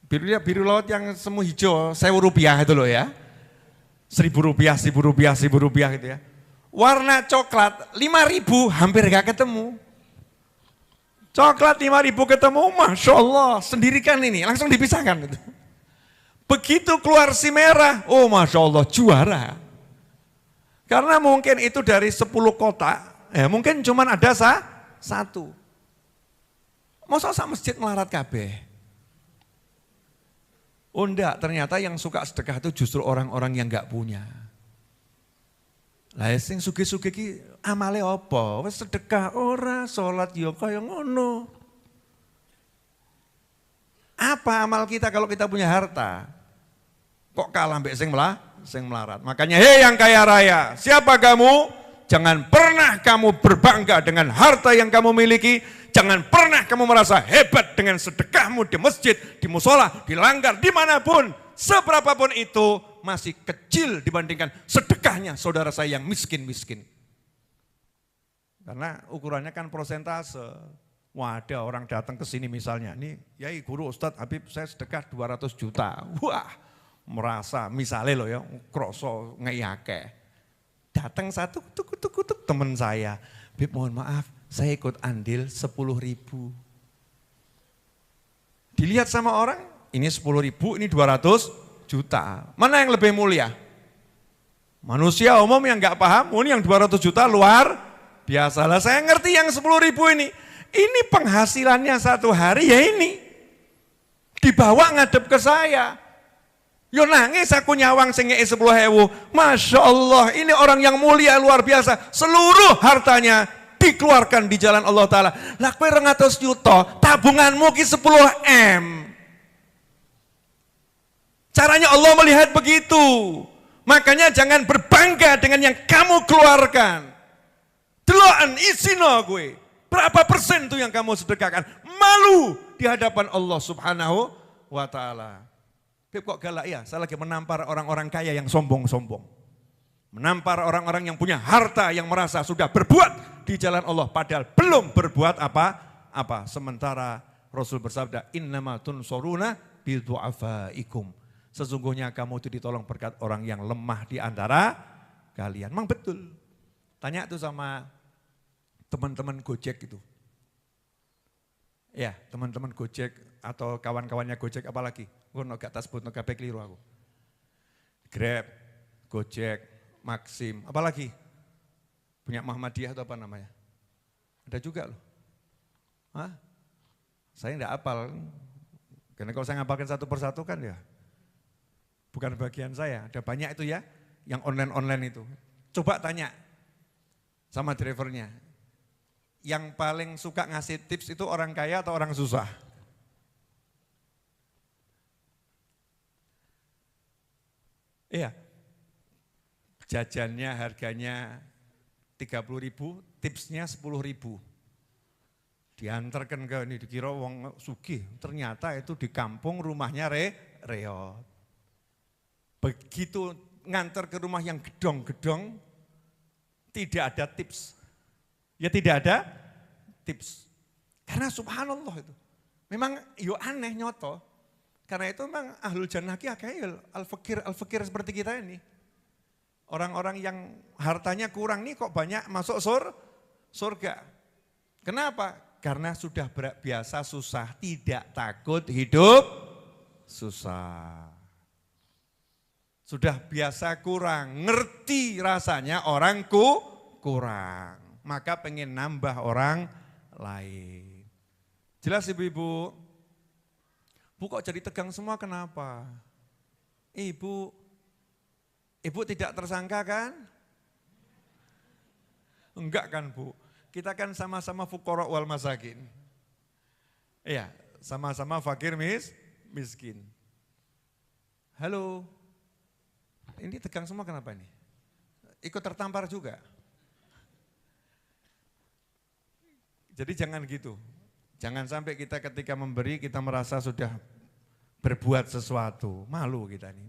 Biru laut yang semu hijau, Rp1.000 itu loh ya. Rp1.000 gitu ya. Warna coklat 5.000 hampir gak ketemu. Coklat 5.000 ketemu, Masya Allah, sendirikan ini, langsung dipisahkan. Gitu. Begitu keluar si merah, oh Masya Allah, juara. Karena mungkin itu dari 10 kotak, ya mungkin cuma ada satu. Masa sak masjid melarat kabeh? Oh enggak, ternyata yang suka sedekah itu justru orang-orang yang enggak punya. Lah sing sugih-sugih ki amale apa? Wis sedekah ora, salat ya kaya ngono. Apa amal kita kalau kita punya harta? Kok kalah mbek sing melarat? Makanya hei yang kaya raya, siapa kamu? Jangan pernah kamu berbangga dengan harta yang kamu miliki. Jangan pernah kamu merasa hebat dengan sedekahmu di masjid, di musola, di langgar, dimanapun. Seberapapun itu masih kecil dibandingkan sedekahnya saudara saya yang miskin-miskin. Karena ukurannya kan prosentase. Wah ada orang datang ke sini misalnya, nih yai guru Ustadz Habib saya sedekah 200 juta. Wah merasa misalnya loh ya, kroso ngeyake. Datang satu kutuk teman saya, Habib mohon maaf saya ikut andil 10.000. Dilihat sama orang, ini 10.000, ini 200 juta. Mana yang lebih mulia? Manusia umum yang nggak paham, ini yang 200 juta luar biasa. Lah saya ngerti yang 10.000 ini penghasilannya satu hari ya ini. Dibawa ngadep ke saya. Yo nangis aku nyawang sing ngeki 10.000. Masya Allah, ini orang yang mulia luar biasa. Seluruh hartanya dikeluarkan di jalan Allah Ta'ala. Lah kowe 200 juta, tabunganmu ki 10 M. Caranya Allah melihat begitu. Makanya jangan berbangga dengan yang kamu keluarkan. Delokan isino gue. Berapa persen tuh yang kamu sedekahkan? Malu di hadapan Allah Subhanahu wa ta'ala. Beb kok galak ya? Saya lagi menampar orang-orang kaya yang sombong-sombong. Menampar orang-orang yang punya harta yang merasa sudah berbuat di jalan Allah padahal belum berbuat apa-apa. Sementara Rasul bersabda, innama tunsoruna bidu'afaikum. Sesungguhnya kamu itu ditolong berkat orang yang lemah di antara kalian. Memang betul. Tanya tuh sama teman-teman Gojek itu. Ya, teman-teman Gojek atau kawan-kawannya Gojek apalagi. Gue gak tas sebut kabeh keliru aku. Grab, Gojek, Maxim, apalagi? Punya Muhammadiyah atau apa namanya? Ada juga loh. Hah? Saya enggak hafal. Karena kalau saya ngapalkan satu persatu kan ya bukan bagian saya. Ada banyak itu ya yang online-online itu. Coba tanya sama drivernya. Yang paling suka ngasih tips itu orang kaya atau orang susah? Iya. Jajannya harganya 30.000, tipsnya 10.000. Diantarkan ke ini dikira wong sugih, ternyata itu di kampung rumahnya reot. Begitu ngantar ke rumah yang gedong-gedong, tidak ada tips. Ya tidak ada tips. Karena subhanallah itu. Memang yo aneh nyoto. Karena itu memang ahlul jannah akeh al-fakir seperti kita ini. Orang-orang yang hartanya kurang nih kok banyak masuk surga. Kenapa? Karena sudah biasa susah, tidak takut hidup susah. Sudah biasa kurang, ngerti rasanya orang kurang. Maka pengen nambah orang lain. Jelas ibu-ibu? Bu kok jadi tegang semua kenapa? Ibu tidak tersangka kan? Enggak kan Bu? Kita kan sama-sama fuqara wal masakin. Iya, sama-sama fakir miskin. Halo, ini tegang semua kenapa nih? Ikut tertampar juga. Jadi jangan gitu. Jangan sampai kita ketika memberi kita merasa sudah berbuat sesuatu. Malu kita nih.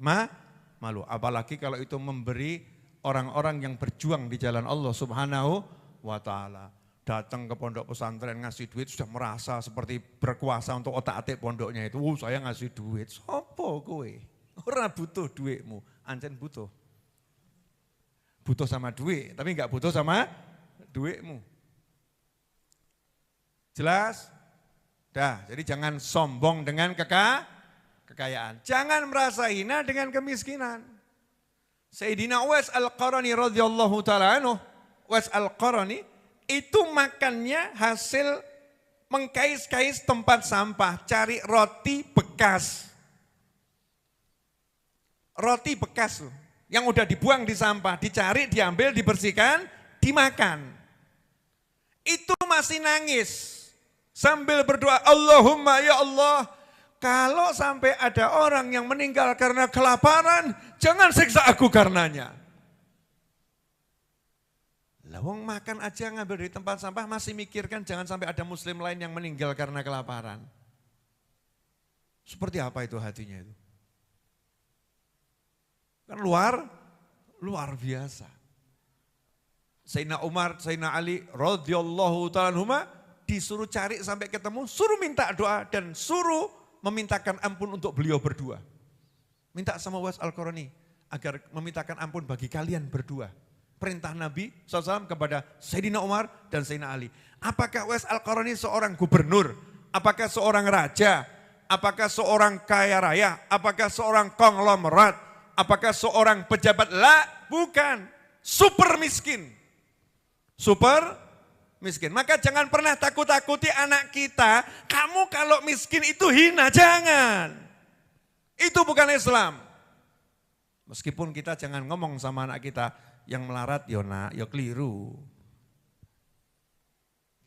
Malu. Apalagi kalau itu memberi orang-orang yang berjuang di jalan Allah Subhanahu wa ta'ala. Datang ke pondok pesantren ngasih duit sudah merasa seperti berkuasa untuk otak-atik pondoknya itu. Saya ngasih duit. Sopo kowe? Ora butuh duitmu. Ancen butuh. Butuh sama duit, tapi enggak butuh sama duitmu. Jelas? Dah, jadi jangan sombong dengan kekayaan. Jangan merasa hina dengan kemiskinan. Sayyidina Uwais Al-Qarani radhiyallahu ta'ala anhu, Uwais Al-Qarani itu makannya hasil mengkais-kais tempat sampah, cari roti bekas. Roti bekas loh, yang udah dibuang di sampah, dicari, diambil, dibersihkan, dimakan. Itu masih nangis. Sambil berdoa, Allahumma ya Allah, kalau sampai ada orang yang meninggal karena kelaparan, jangan siksa aku karenanya. Lawang makan aja ngambil dari tempat sampah masih mikirkan jangan sampai ada muslim lain yang meninggal karena kelaparan. Seperti apa itu hatinya itu? Kan luar biasa. Sayyidina Umar, Sayyidina Ali radhiyallahu ta'ala anhuma disuruh cari sampai ketemu, suruh minta doa dan suruh memintakan ampun untuk beliau berdua. Minta sama Uwais Al-Qarani agar memintakan ampun bagi kalian berdua. Perintah Nabi SAW kepada Sayyidina Umar dan Sayyidina Ali. Apakah Uwais Al-Qarani seorang gubernur? Apakah seorang raja? Apakah seorang kaya raya? Apakah seorang konglomerat? Apakah seorang pejabat? La, bukan. Super miskin. Super miskin. Maka jangan pernah takut-takuti anak kita. Kamu kalau miskin itu hina, jangan. Itu bukan Islam. Meskipun kita jangan ngomong sama anak kita yang melarat, yo nak, yo keliru.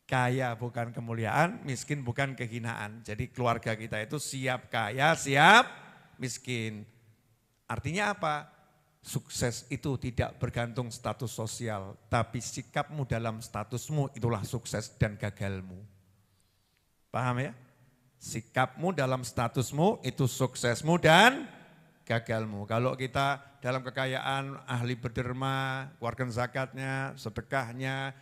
Kaya bukan kemuliaan, miskin bukan kehinaan. Jadi keluarga kita itu siap kaya, siap miskin. Artinya apa? Sukses itu tidak bergantung status sosial, tapi sikapmu dalam statusmu itulah sukses dan gagalmu. Paham ya? Sikapmu dalam statusmu itu suksesmu dan gagalmu. Kalau kita dalam kekayaan, ahli berderma, keluarkan zakatnya, sedekahnya,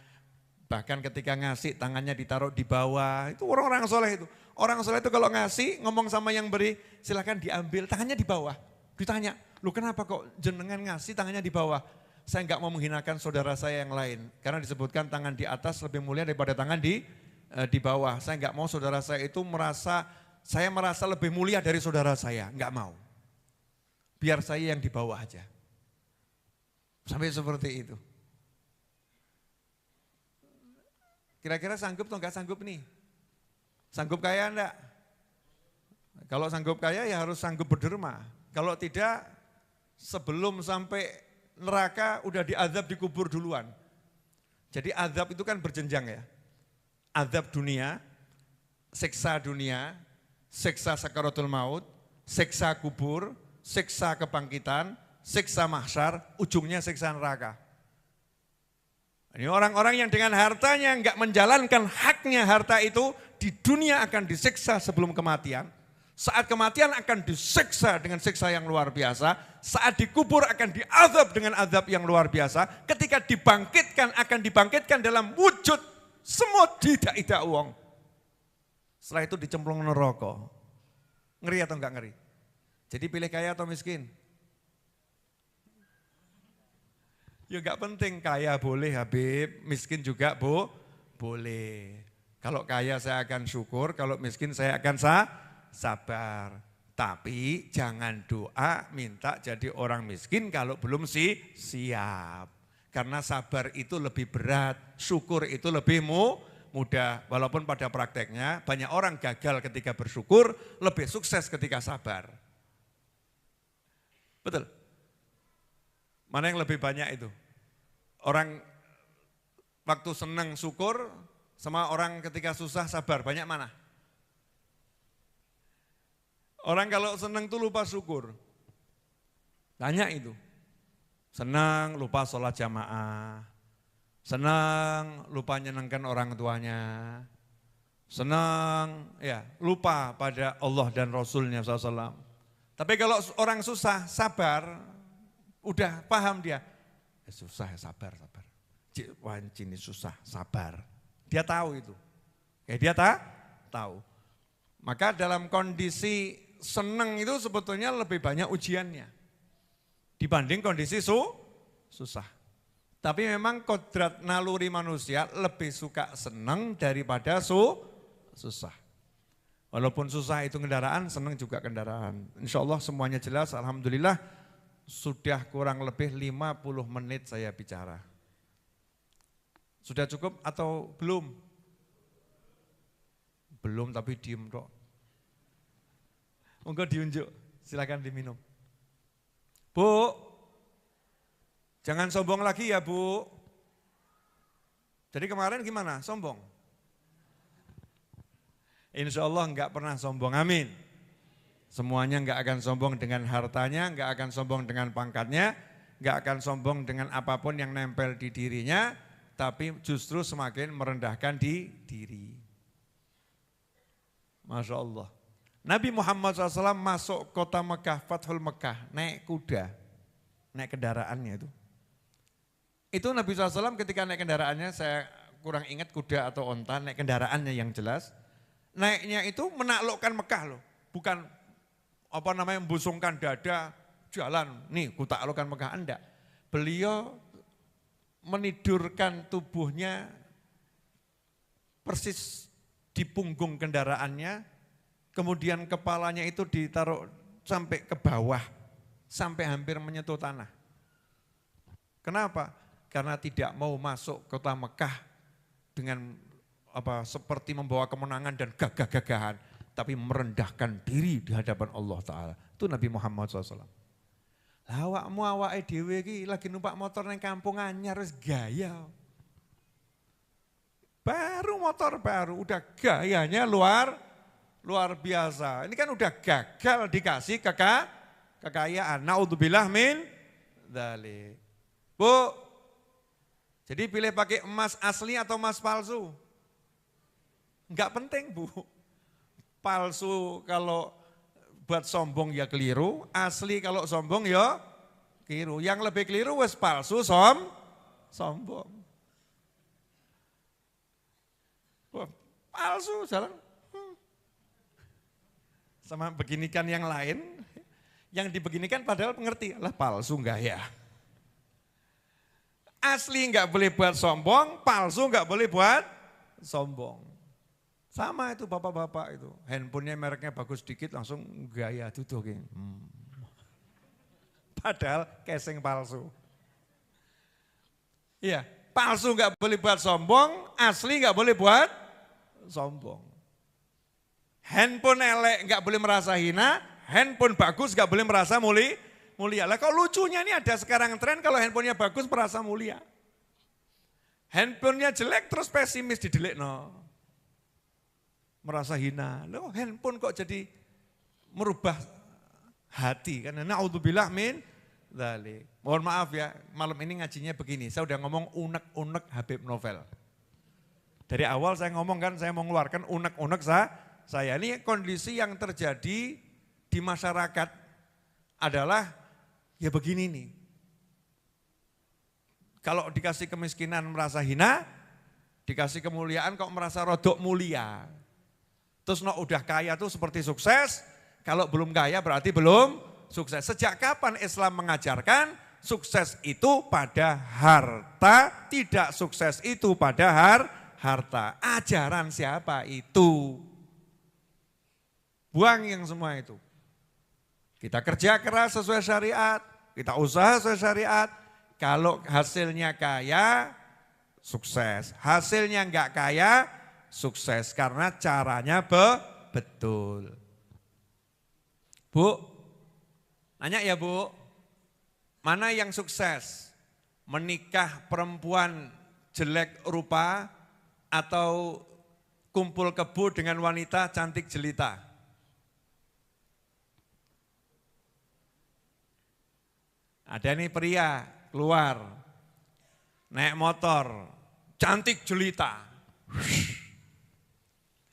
bahkan ketika ngasih tangannya ditaruh di bawah, itu orang-orang soleh itu. Orang soleh itu kalau ngasih, ngomong sama yang beri, silakan diambil, tangannya di bawah. Ditanya, lu kenapa kok jenengan ngasih tangannya di bawah? Saya enggak mau menghinakan saudara saya yang lain. Karena disebutkan tangan di atas lebih mulia daripada tangan di bawah. Saya enggak mau saudara saya itu saya merasa lebih mulia dari saudara saya. Enggak mau. Biar saya yang di bawah aja. Sampai seperti itu. Kira-kira sanggup atau enggak sanggup nih? Sanggup kaya enggak? Kalau sanggup kaya ya harus sanggup berderma. Kalau tidak, sebelum sampai neraka udah diazab dikubur duluan. Jadi azab itu kan berjenjang ya. Azab dunia, siksa sakaratul maut, siksa kubur, siksa kebangkitan, siksa mahsyar, ujungnya siksa neraka. Ini orang-orang yang dengan hartanya enggak menjalankan haknya harta itu, di dunia akan disiksa sebelum kematian. Saat kematian akan disiksa dengan siksa yang luar biasa. Saat dikubur akan diazab dengan azab yang luar biasa. Ketika dibangkitkan akan dibangkitkan dalam wujud semut tidak uang. Setelah itu dicemplung neraka. Ngeri atau enggak ngeri? Jadi pilih kaya atau miskin? Ya enggak penting, kaya boleh Habib, miskin juga boleh. Kalau kaya saya akan syukur, kalau miskin saya akan sabar. Tapi jangan doa minta jadi orang miskin kalau belum siap. Karena sabar itu lebih berat, syukur itu lebih mudah. Walaupun pada prakteknya banyak orang gagal ketika bersyukur, lebih sukses ketika sabar. Betul? Mana yang lebih banyak itu? Orang waktu senang syukur sama orang ketika susah sabar, banyak mana? Orang kalau senang tuh lupa syukur. Tanya itu. Senang lupa sholat jamaah. Senang lupa nyenangkan orang tuanya. Senang ya lupa pada Allah dan Rasulnya SAW. Tapi kalau orang susah sabar, udah paham dia. Susah ya sabar. Wah ini susah sabar. Dia tahu itu. Dia tahu. Maka dalam kondisi senang itu sebetulnya lebih banyak ujiannya dibanding kondisi susah. Tapi memang kodrat naluri manusia lebih suka senang daripada susah. Walaupun susah itu kendaraan, senang juga kendaraan. Insya Allah semuanya jelas, alhamdulillah sudah kurang lebih 50 menit saya bicara. Sudah cukup atau belum? Belum tapi diem kok. Monggo diunjuk, silakan diminum. Bu, jangan sombong lagi ya Bu. Jadi kemarin gimana? Sombong? Insya Allah enggak pernah sombong, amin. Semuanya enggak akan sombong dengan hartanya, enggak akan sombong dengan pangkatnya, enggak akan sombong dengan apapun yang nempel di dirinya, tapi justru semakin merendahkan diri. Masya Allah. Nabi Muhammad SAW masuk kota Mekah, Fathul Mekah, naik kuda, naik kendaraannya itu. Itu Nabi SAW ketika naik kendaraannya, saya kurang ingat kuda atau onta, naik kendaraannya yang jelas. Naiknya itu menaklukkan Mekah loh, bukan membusungkan dada, jalan, nih ku taklukkan Mekah, enggak. Beliau menidurkan tubuhnya persis di punggung kendaraannya, kemudian kepalanya itu ditaruh sampai ke bawah, sampai hampir menyentuh tanah. Kenapa? Karena tidak mau masuk kota Mekah dengan seperti membawa kemenangan dan gagah-gagahan, tapi merendahkan diri di hadapan Allah Ta'ala. Itu Nabi Muhammad SAW. Awakmu awake dhewe iki lagi numpak motor nang kampung anyar wis gaya. Baru motor baru udah gayanya luar biasa. Ini kan udah gagal dikasih kekayaan. Naudzubillah min dzalik. Bu, jadi pilih pakai emas asli atau emas palsu? Enggak penting, Bu. Palsu kalau buat sombong ya keliru, asli kalau sombong ya keliru. Yang lebih keliru wes palsu sombong. Wah, palsu jalan. Sama beginikan yang lain, yang dibeginikan padahal pengerti, lah palsu enggak ya. Asli enggak boleh buat sombong, palsu enggak boleh buat sombong. Sama itu bapak-bapak itu, handphonenya mereknya bagus dikit langsung gaya duduk. Padahal casing palsu. Iya, palsu enggak boleh buat sombong, asli enggak boleh buat sombong. Handphone elek enggak boleh merasa hina, handphone bagus enggak boleh merasa mulia. Lah kok lucunya ini ada sekarang tren kalau handphonenya bagus merasa mulia. Handphonenya jelek terus pesimis didelik no. Merasa hina. Loh handphone kok jadi merubah hati kan. Na'udzubillah min dzalik. Mohon maaf ya, malam ini ngajinya begini. Saya udah ngomong unek-unek Habib Novel. Dari awal saya ngomong kan saya mau ngeluarkan unek-unek saya. Ini kondisi yang terjadi di masyarakat adalah ya begini nih. Kalau dikasih kemiskinan merasa hina, dikasih kemuliaan kok merasa rodok mulia. Terus udah kaya tuh seperti sukses, kalau belum kaya berarti belum sukses. Sejak kapan Islam mengajarkan sukses itu pada harta, tidak sukses itu pada harta. Ajaran siapa itu? Buang yang semua itu. Kita kerja keras sesuai syariat, kita usaha sesuai syariat. Kalau hasilnya kaya, sukses. Hasilnya enggak kaya, sukses. Karena caranya betul. Bu, nanya ya Bu, mana yang sukses? Menikah perempuan jelek rupa atau kumpul kebo dengan wanita cantik jelita? Ada nih pria keluar, naik motor, cantik jelita.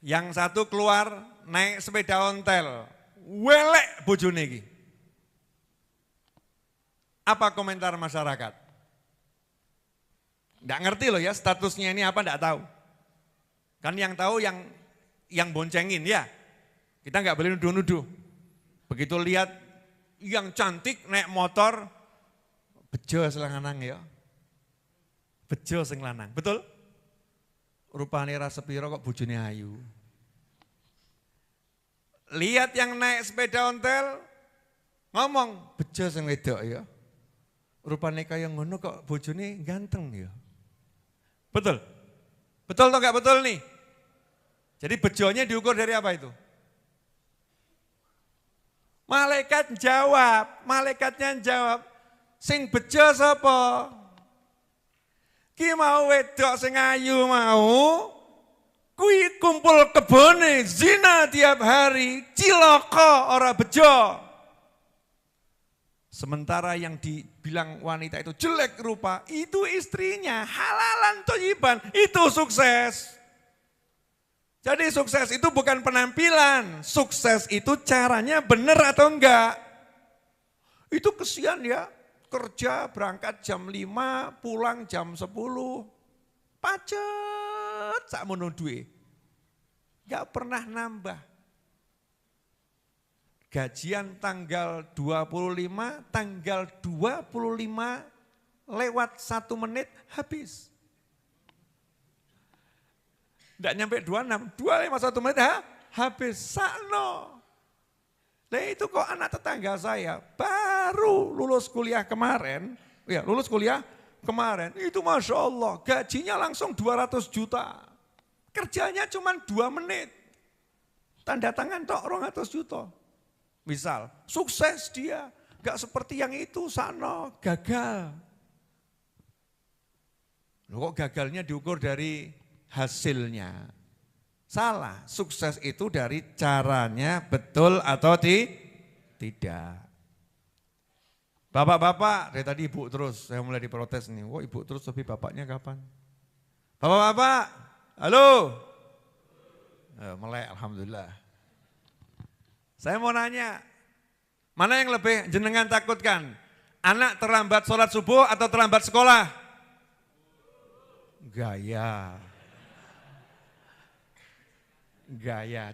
Yang satu keluar naik sepeda ontel, welek bojone iki. Apa komentar masyarakat? Enggak ngerti loh ya statusnya ini apa enggak tahu. Kan yang tahu yang boncengin ya. Kita enggak boleh nuduh-nuduh. Begitu lihat yang cantik naik motor, bejo sing lanang ya. Bejo sing lanang, betul? Rupane ra sepiro kok bojone ayu. Lihat yang naik sepeda ontel, ngomong, bejo sing wedok ya. Rupane kaya ngono kok bojone ganteng ya. Betul? Betul atau enggak betul nih? Jadi bejonya diukur dari apa itu? Malaikatnya jawab, sing bejo sapa? Ki mau wedok sing ayu mau, kuwi kumpul kebone, zina tiap hari, cilaka ora bejo. Sementara yang dibilang wanita itu jelek rupa, itu istrinya, halalan thayyiban, itu sukses. Jadi sukses itu bukan penampilan, sukses itu caranya benar atau enggak. Itu kesian ya, kerja berangkat jam 5, pulang jam 10, pacet sakmono duwe. Enggak pernah nambah. Gajian tanggal 25, tanggal 25 lewat 1 menit habis. Enggak nyampe 26, 2 lewat 1 menit habis. Sakno. Nah itu kok anak tetangga saya baru lulus kuliah kemarin, itu Masya Allah gajinya langsung 200 juta. Kerjanya cuma 2 menit, tanda tangan tok 200 juta. Misal, sukses dia, gak seperti yang itu sana, gagal. Loh kok gagalnya diukur dari hasilnya? Salah, sukses itu dari caranya betul atau tidak. Bapak-bapak, dari tadi ibu terus, saya mulai diprotes nih. Wah ibu terus tapi bapaknya kapan? Bapak-bapak, halo? Melek, alhamdulillah. Saya mau nanya, mana yang lebih jenengan takutkan? Anak terlambat sholat subuh atau terlambat sekolah? Gaya.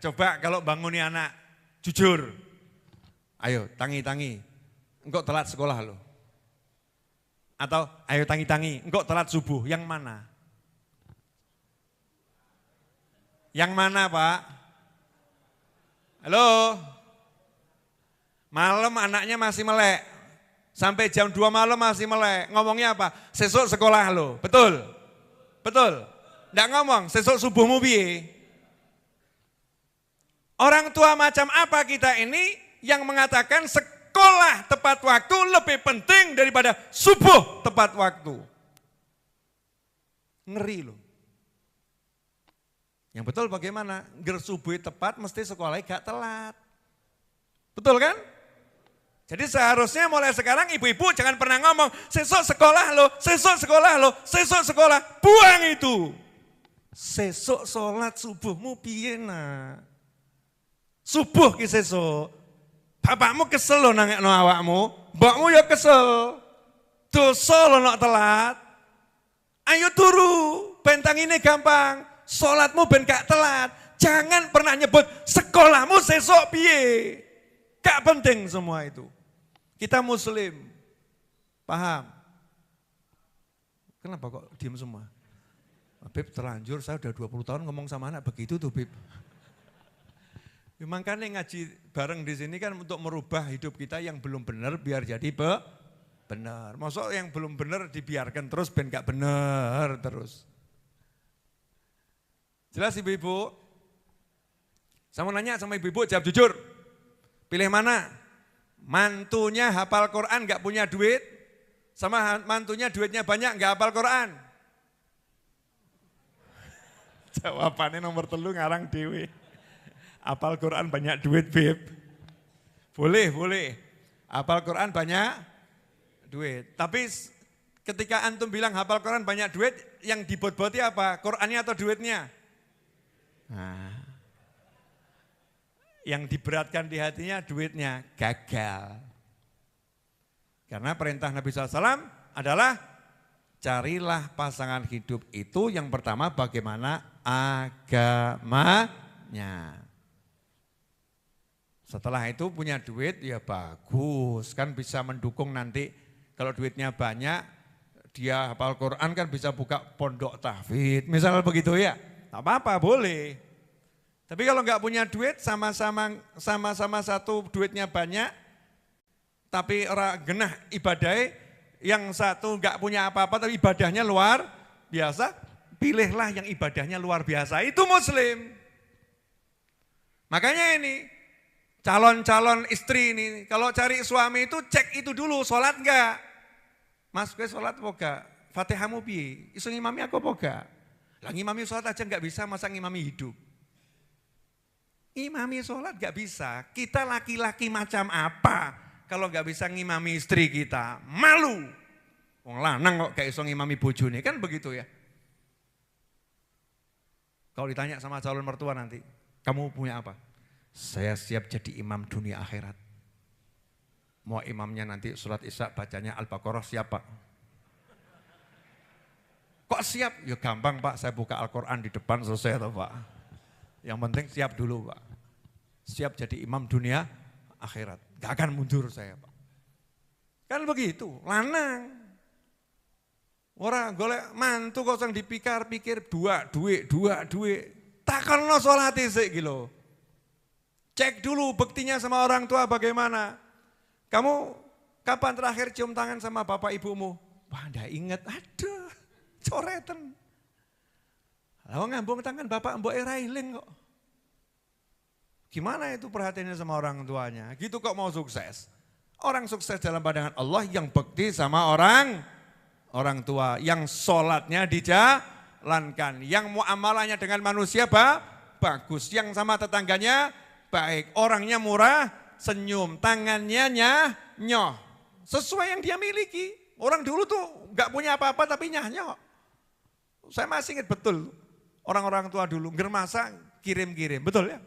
Coba kalau banguni anak, jujur. Ayo, tangi-tangi. Engkau telat sekolah loh. Atau ayo tangi-tangi, engkau telat subuh. Yang mana? Yang mana Pak? Halo? Malam anaknya masih melek. Sampai jam 2 malam masih melek. Ngomongnya apa? Sesuk sekolah lo. Betul? Betul? Nggak ngomong, sesuk subuhmu piye? Orang tua macam apa kita ini yang mengatakan sekolah tepat waktu lebih penting daripada subuh tepat waktu? Ngeri loh. Yang betul bagaimana? Ger subuh tepat mesti sekolahnya gak telat. Betul kan? Jadi seharusnya mulai sekarang ibu-ibu jangan pernah ngomong, sesuk sekolah lo, sesuk sekolah lo, sesuk sekolah. Buang itu. Sesuk sholat subuhmu piye nak? Subuh ki sesuk. Bapakmu kesel lo nangekno awakmu, mbokmu ya kesel. Dosa lo nak telat. Ayo turu, bentang ini gampang. Sholatmu ben gak telat. Jangan pernah nyebut sekolahmu sesuk piye. Gak penting semua itu. Kita muslim. Paham? Kenapa kok diam semua? Beb terlanjur, saya udah 20 tahun ngomong sama anak begitu tuh Beb. Ya, makanya ngaji bareng di sini kan untuk merubah hidup kita yang belum benar biar jadi benar. Maksud yang belum benar dibiarkan terus ben gak benar terus. Jelas ibu-ibu? Saya mau nanya sama ibu-ibu, jawab jujur. Pilih mana? Mantunya hafal Quran gak punya duit, sama mantunya duitnya banyak gak hafal Quran? Jawabannya nomor 3 ngarang dewe. Hafal Quran banyak duit, Beb. Boleh. Hafal Quran banyak duit. Tapi ketika antum bilang hafal Quran banyak duit, yang dibot-boti apa? Qurannya atau duitnya? Nah, yang diberatkan di hatinya duitnya, gagal. Karena perintah Nabi SAW adalah carilah pasangan hidup itu yang pertama bagaimana agamanya. Setelah itu punya duit ya bagus, kan bisa mendukung nanti kalau duitnya banyak dia hafal Quran kan bisa buka pondok tahfidz, misalnya begitu ya. Tak apa-apa, boleh. Tapi kalau nggak punya duit, sama-sama satu duitnya banyak, tapi orang genah ibadah, yang satu nggak punya apa-apa tapi ibadahnya luar biasa, pilihlah yang ibadahnya luar biasa, itu muslim. Makanya ini, calon-calon istri ini, kalau cari suami itu cek itu dulu, sholat nggak? Mas, gue sholat apa nggak? Fatihahmu piye? Isu ngimami aku apa nggak? Lah ngimami sholat aja nggak bisa, masa ngimami hidup? Ngimami sholat nggak bisa. Kita laki-laki macam apa kalau nggak bisa ngimami istri kita? Malu. Wong lanang kok kayak iso ngimami bojone, kan begitu ya. Kalau ditanya sama calon mertua nanti, kamu punya apa? Saya siap jadi imam dunia akhirat. Mau imamnya nanti sholat isya bacanya Al-Baqarah, siapa? Kok siap? Ya gampang Pak, saya buka Al-Quran di depan selesai atau Pak. Yang penting siap dulu Pak. Siap jadi imam dunia akhirat. Gak akan mundur saya Pak. Kan begitu, lanang. Orang golek mantu kok sang dipikir-pikir dua duit. Takkan no sholat isik gitu. Cek dulu buktinya sama orang tua bagaimana. Kamu kapan terakhir cium tangan sama bapak ibumu? Wah enggak inget, aduh. Coretan. Lalu ngambung tangan bapak mbok railing kok. Gimana itu perhatiannya sama orang tuanya? Gitu kok mau sukses. Orang sukses dalam pandangan Allah yang bekti sama orang tua. Yang sholatnya dijalankan. Yang muamalahnya dengan manusia bagus. Yang sama tetangganya baik. Orangnya murah, senyum. Tangannya nyoh. Sesuai yang dia miliki. Orang dulu tuh nggak punya apa-apa tapi nyah-nyah. Saya masih ingat betul orang-orang tua dulu masak kirim-kirim, betul ya?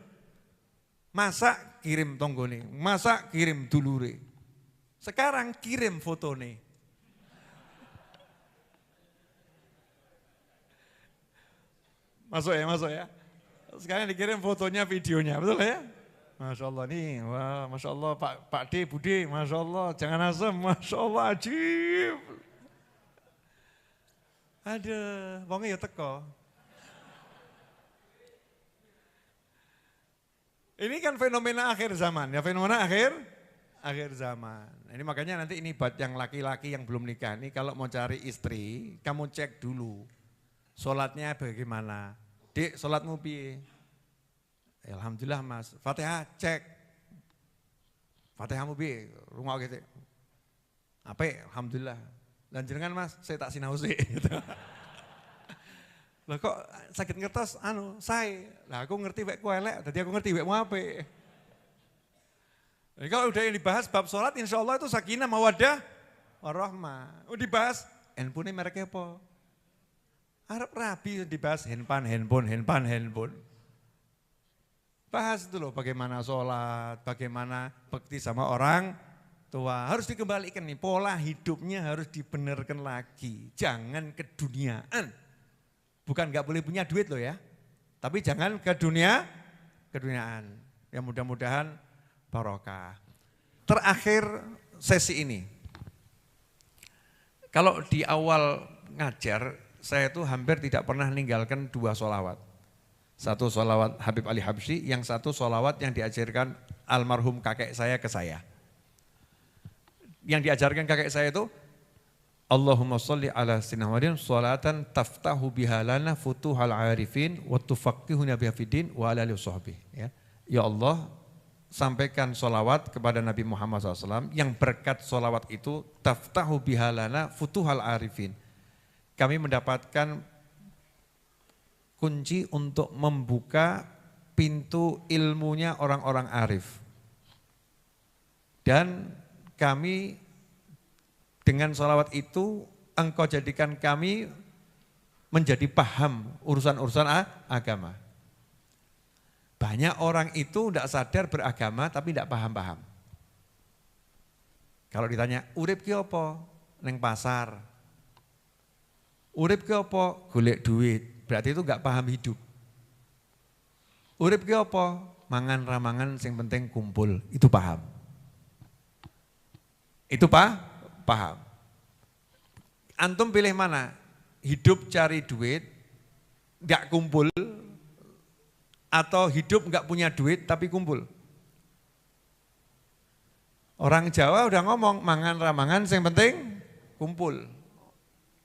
Masak kirim tonggone, masak kirim dulure. Sekarang kirim fotone. Masuk ya. Sekarang dikirim fotonya, videonya, betul ya? Masya Allah nih, wah Masya Allah Pak D, Bude, Masya Allah, jangan asem, Masya Allah ajib. Ada, wongnya ya teko. Ini kan fenomena akhir zaman, ya fenomena akhir zaman. Ini makanya nanti ini buat yang laki-laki yang belum nikah nih, kalau mau cari istri, kamu cek dulu. Sholatnya bagaimana? Dik, sholatmu piye? Alhamdulillah Mas, Fatihah cek. Fatihahmu piye? Rungok gitu. Apik, alhamdulillah. Dan jenengan Mas, saya tak sinau sih. Gitu. Lah kok sakit ngertos saya. Lah aku ngerti wekku elek, jadi aku ngerti wekmu apik. Jadi kalau udah yang dibahas bab sholat, insya Allah itu sakinah mawaddah warahmah. Dibahas handphone mereknya apa? Arab rabi dibahas handphone. Bahas itu loh bagaimana sholat, bagaimana bakti sama orang tua. Harus dikembalikan nih, pola hidupnya harus dibenarkan lagi. Jangan keduniaan. Bukan gak boleh punya duit loh ya. Tapi jangan keduniaan. Ya mudah-mudahan barokah. Terakhir sesi ini. Kalau di awal ngajar, saya tuh hampir tidak pernah meninggalkan 2 sholawat. Satu sholawat Habib Ali Habsyi, yang satu sholawat yang diajarkan almarhum kakek saya ke saya. Yang diajarkan kakek saya itu, Allahumma sholli ala sayyidina Muhammadin sholatan taftahu biha lana futuhal arifin wa tufaqqihuna biha fiddin wa ala alihi washabbihi. Ya Allah, sampaikan sholawat kepada Nabi Muhammad SAW, yang berkat sholawat itu taftahu biha lana futuhal arifin. Kami mendapatkan kunci untuk membuka pintu ilmunya orang-orang arif. Dan kami dengan sholawat itu, engkau jadikan kami menjadi paham urusan-urusan agama. Banyak orang itu tidak sadar beragama tapi tidak paham-paham. Kalau ditanya, urip ki apa? Neng pasar. Urip ki apa? Golek duit. Berarti itu enggak paham hidup. Urip ki apa? Mangan ramangan sing penting kumpul. Itu paham. Itu paham. Antum pilih mana? Hidup cari duit, enggak kumpul, atau hidup enggak punya duit tapi kumpul? Orang Jawa udah ngomong mangan ramangan sing penting kumpul.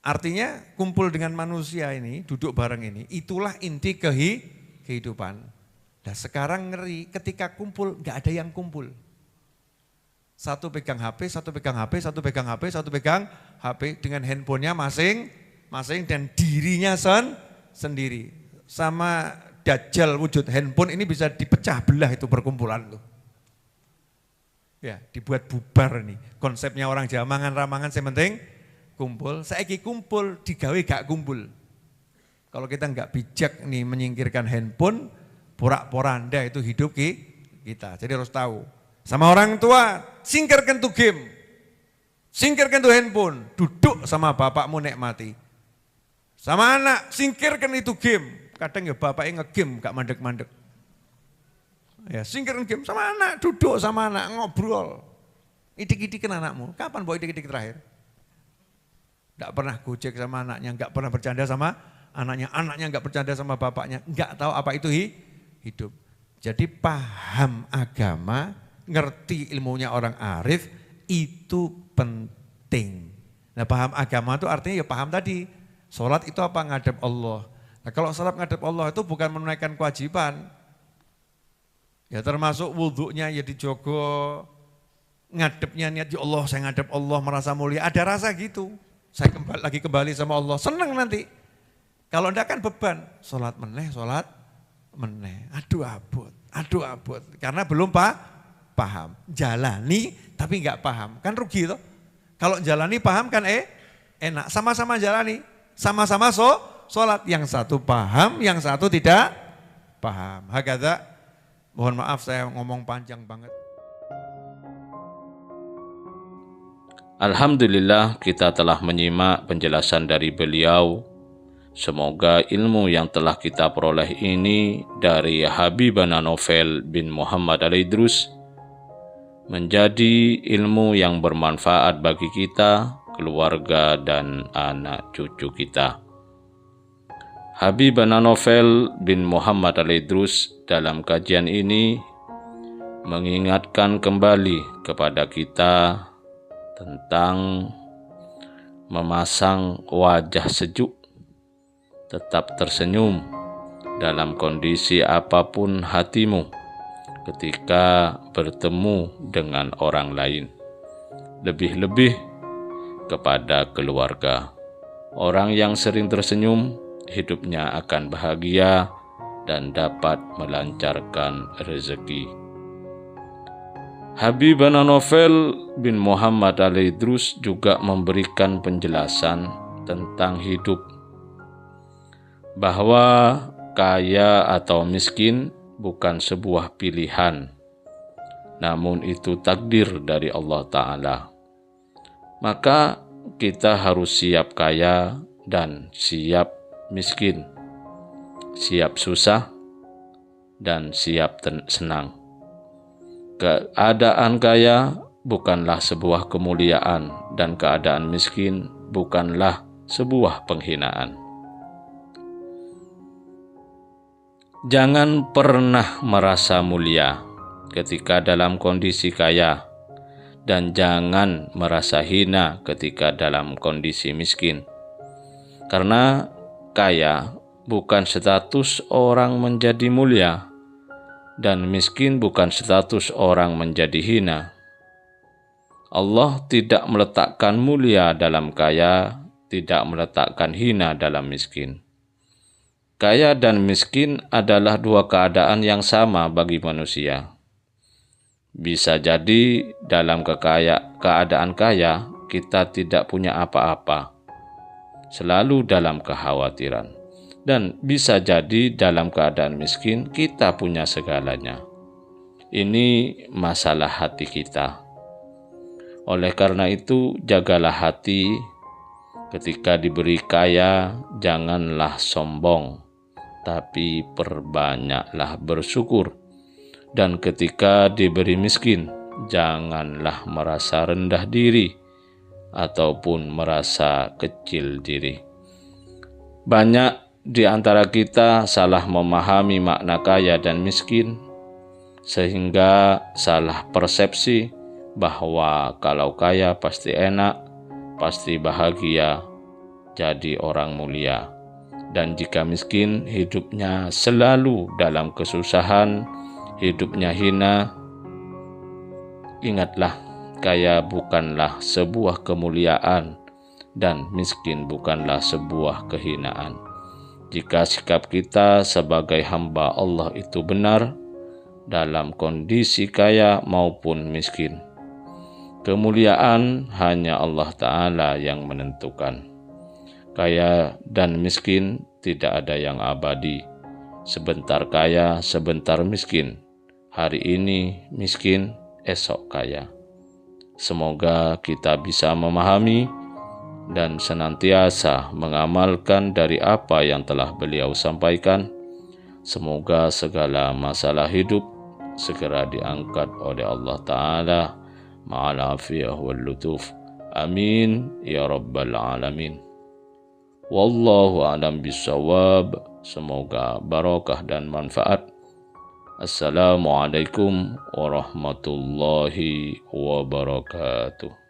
Artinya kumpul dengan manusia ini, duduk bareng ini, itulah inti kehidupan. Nah sekarang ngeri, ketika kumpul gak ada yang kumpul. Satu pegang HP, satu pegang HP, satu pegang HP, satu pegang HP dengan handphonenya masing-masing dan dirinya sendiri. Sama dajjal wujud handphone ini bisa dipecah belah itu perkumpulan tuh. Ya, dibuat bubar nih. Konsepnya orang Jawa mangan ramangan yang penting kumpul, saiki kumpul digawe gak kumpul. Kalau kita nggak bijak nih menyingkirkan handphone, porak-poranda itu hidup kita. Jadi harus tahu. Sama orang tua, singkirkan tuh game. Singkirkan tuh handphone, duduk sama bapakmu nikmati. Sama anak, singkirkan itu game. Kadang ya bapaknya nge-game gak mandek-mandek. Ya, singkirkan game sama anak, duduk sama anak, ngobrol. Idik-idikin anakmu, kapan bawa idik-idik terakhir? Enggak pernah gojek sama anaknya, enggak pernah bercanda sama anaknya enggak bercanda sama bapaknya, enggak tahu apa itu hidup. Jadi paham agama, ngerti ilmunya orang arif, itu penting. Nah paham agama itu artinya ya paham tadi, sholat itu apa? Ngadep Allah. Nah kalau sholat ngadep Allah itu bukan menunaikan kewajiban, ya termasuk wudhunya ya dijogo, ngadepnya niat ya Allah, saya ngadep Allah merasa mulia, ada rasa gitu. Saya kembali sama Allah, senang nanti. Kalau enggak kan beban, sholat meneh. Aduh abot. Karena belum paham. Jalani tapi enggak paham, kan rugi toh. Kalau jalani paham kan enak, sama-sama jalani, sama-sama sholat. Yang satu paham, yang satu tidak paham. Hakadha, mohon maaf saya ngomong panjang banget. Alhamdulillah kita telah menyimak penjelasan dari beliau. Semoga ilmu yang telah kita peroleh ini dari Habibana Novel bin Muhammad Al-Idrus menjadi ilmu yang bermanfaat bagi kita, keluarga, dan anak cucu kita. Habibana Novel bin Muhammad Al-Idrus dalam kajian ini mengingatkan kembali kepada kita tentang memasang wajah sejuk, tetap tersenyum dalam kondisi apapun hatimu ketika bertemu dengan orang lain, lebih-lebih kepada keluarga. Orang yang sering tersenyum, hidupnya akan bahagia dan dapat melancarkan rezeki. Habibana Novel bin Muhammad Al-Idrus juga memberikan penjelasan tentang hidup, bahwa kaya atau miskin bukan sebuah pilihan, namun itu takdir dari Allah Ta'ala. Maka kita harus siap kaya dan siap miskin, siap susah dan siap senang. Keadaan kaya bukanlah sebuah kemuliaan dan keadaan miskin bukanlah sebuah penghinaan. Jangan pernah merasa mulia ketika dalam kondisi kaya, dan jangan merasa hina ketika dalam kondisi miskin. Karena kaya bukan status orang menjadi mulia, dan miskin bukan status orang menjadi hina. Allah tidak meletakkan mulia dalam kaya, tidak meletakkan hina dalam miskin. Kaya dan miskin adalah dua keadaan yang sama bagi manusia. Bisa jadi dalam keadaan kaya kita tidak punya apa-apa, selalu dalam kekhawatiran. Dan bisa jadi dalam keadaan miskin kita punya segalanya. Ini masalah hati kita. Oleh karena itu, jagalah hati. Ketika diberi kaya, janganlah sombong, tapi perbanyaklah bersyukur. Dan ketika diberi miskin, janganlah merasa rendah diri ataupun merasa kecil diri. Banyak di antara kita salah memahami makna kaya dan miskin, sehingga salah persepsi bahwa kalau kaya pasti enak, pasti bahagia, jadi orang mulia. Dan jika miskin, hidupnya selalu dalam kesusahan, hidupnya hina. Ingatlah, kaya bukanlah sebuah kemuliaan dan miskin bukanlah sebuah kehinaan. Jika sikap kita sebagai hamba Allah itu benar dalam kondisi kaya maupun miskin, kemuliaan hanya Allah Ta'ala yang menentukan. Kaya dan miskin tidak ada yang abadi. Sebentar kaya, sebentar miskin. Hari ini miskin, esok kaya. Semoga kita bisa memahami dan senantiasa mengamalkan dari apa yang telah beliau sampaikan. Semoga segala masalah hidup segera diangkat oleh Allah Ta'ala ma'al afiyah wal lutuf. Amin ya rabbal alamin. Wallahu a'lam bissawab. Semoga barakah dan manfaat. Assalamualaikum warahmatullahi wabarakatuh.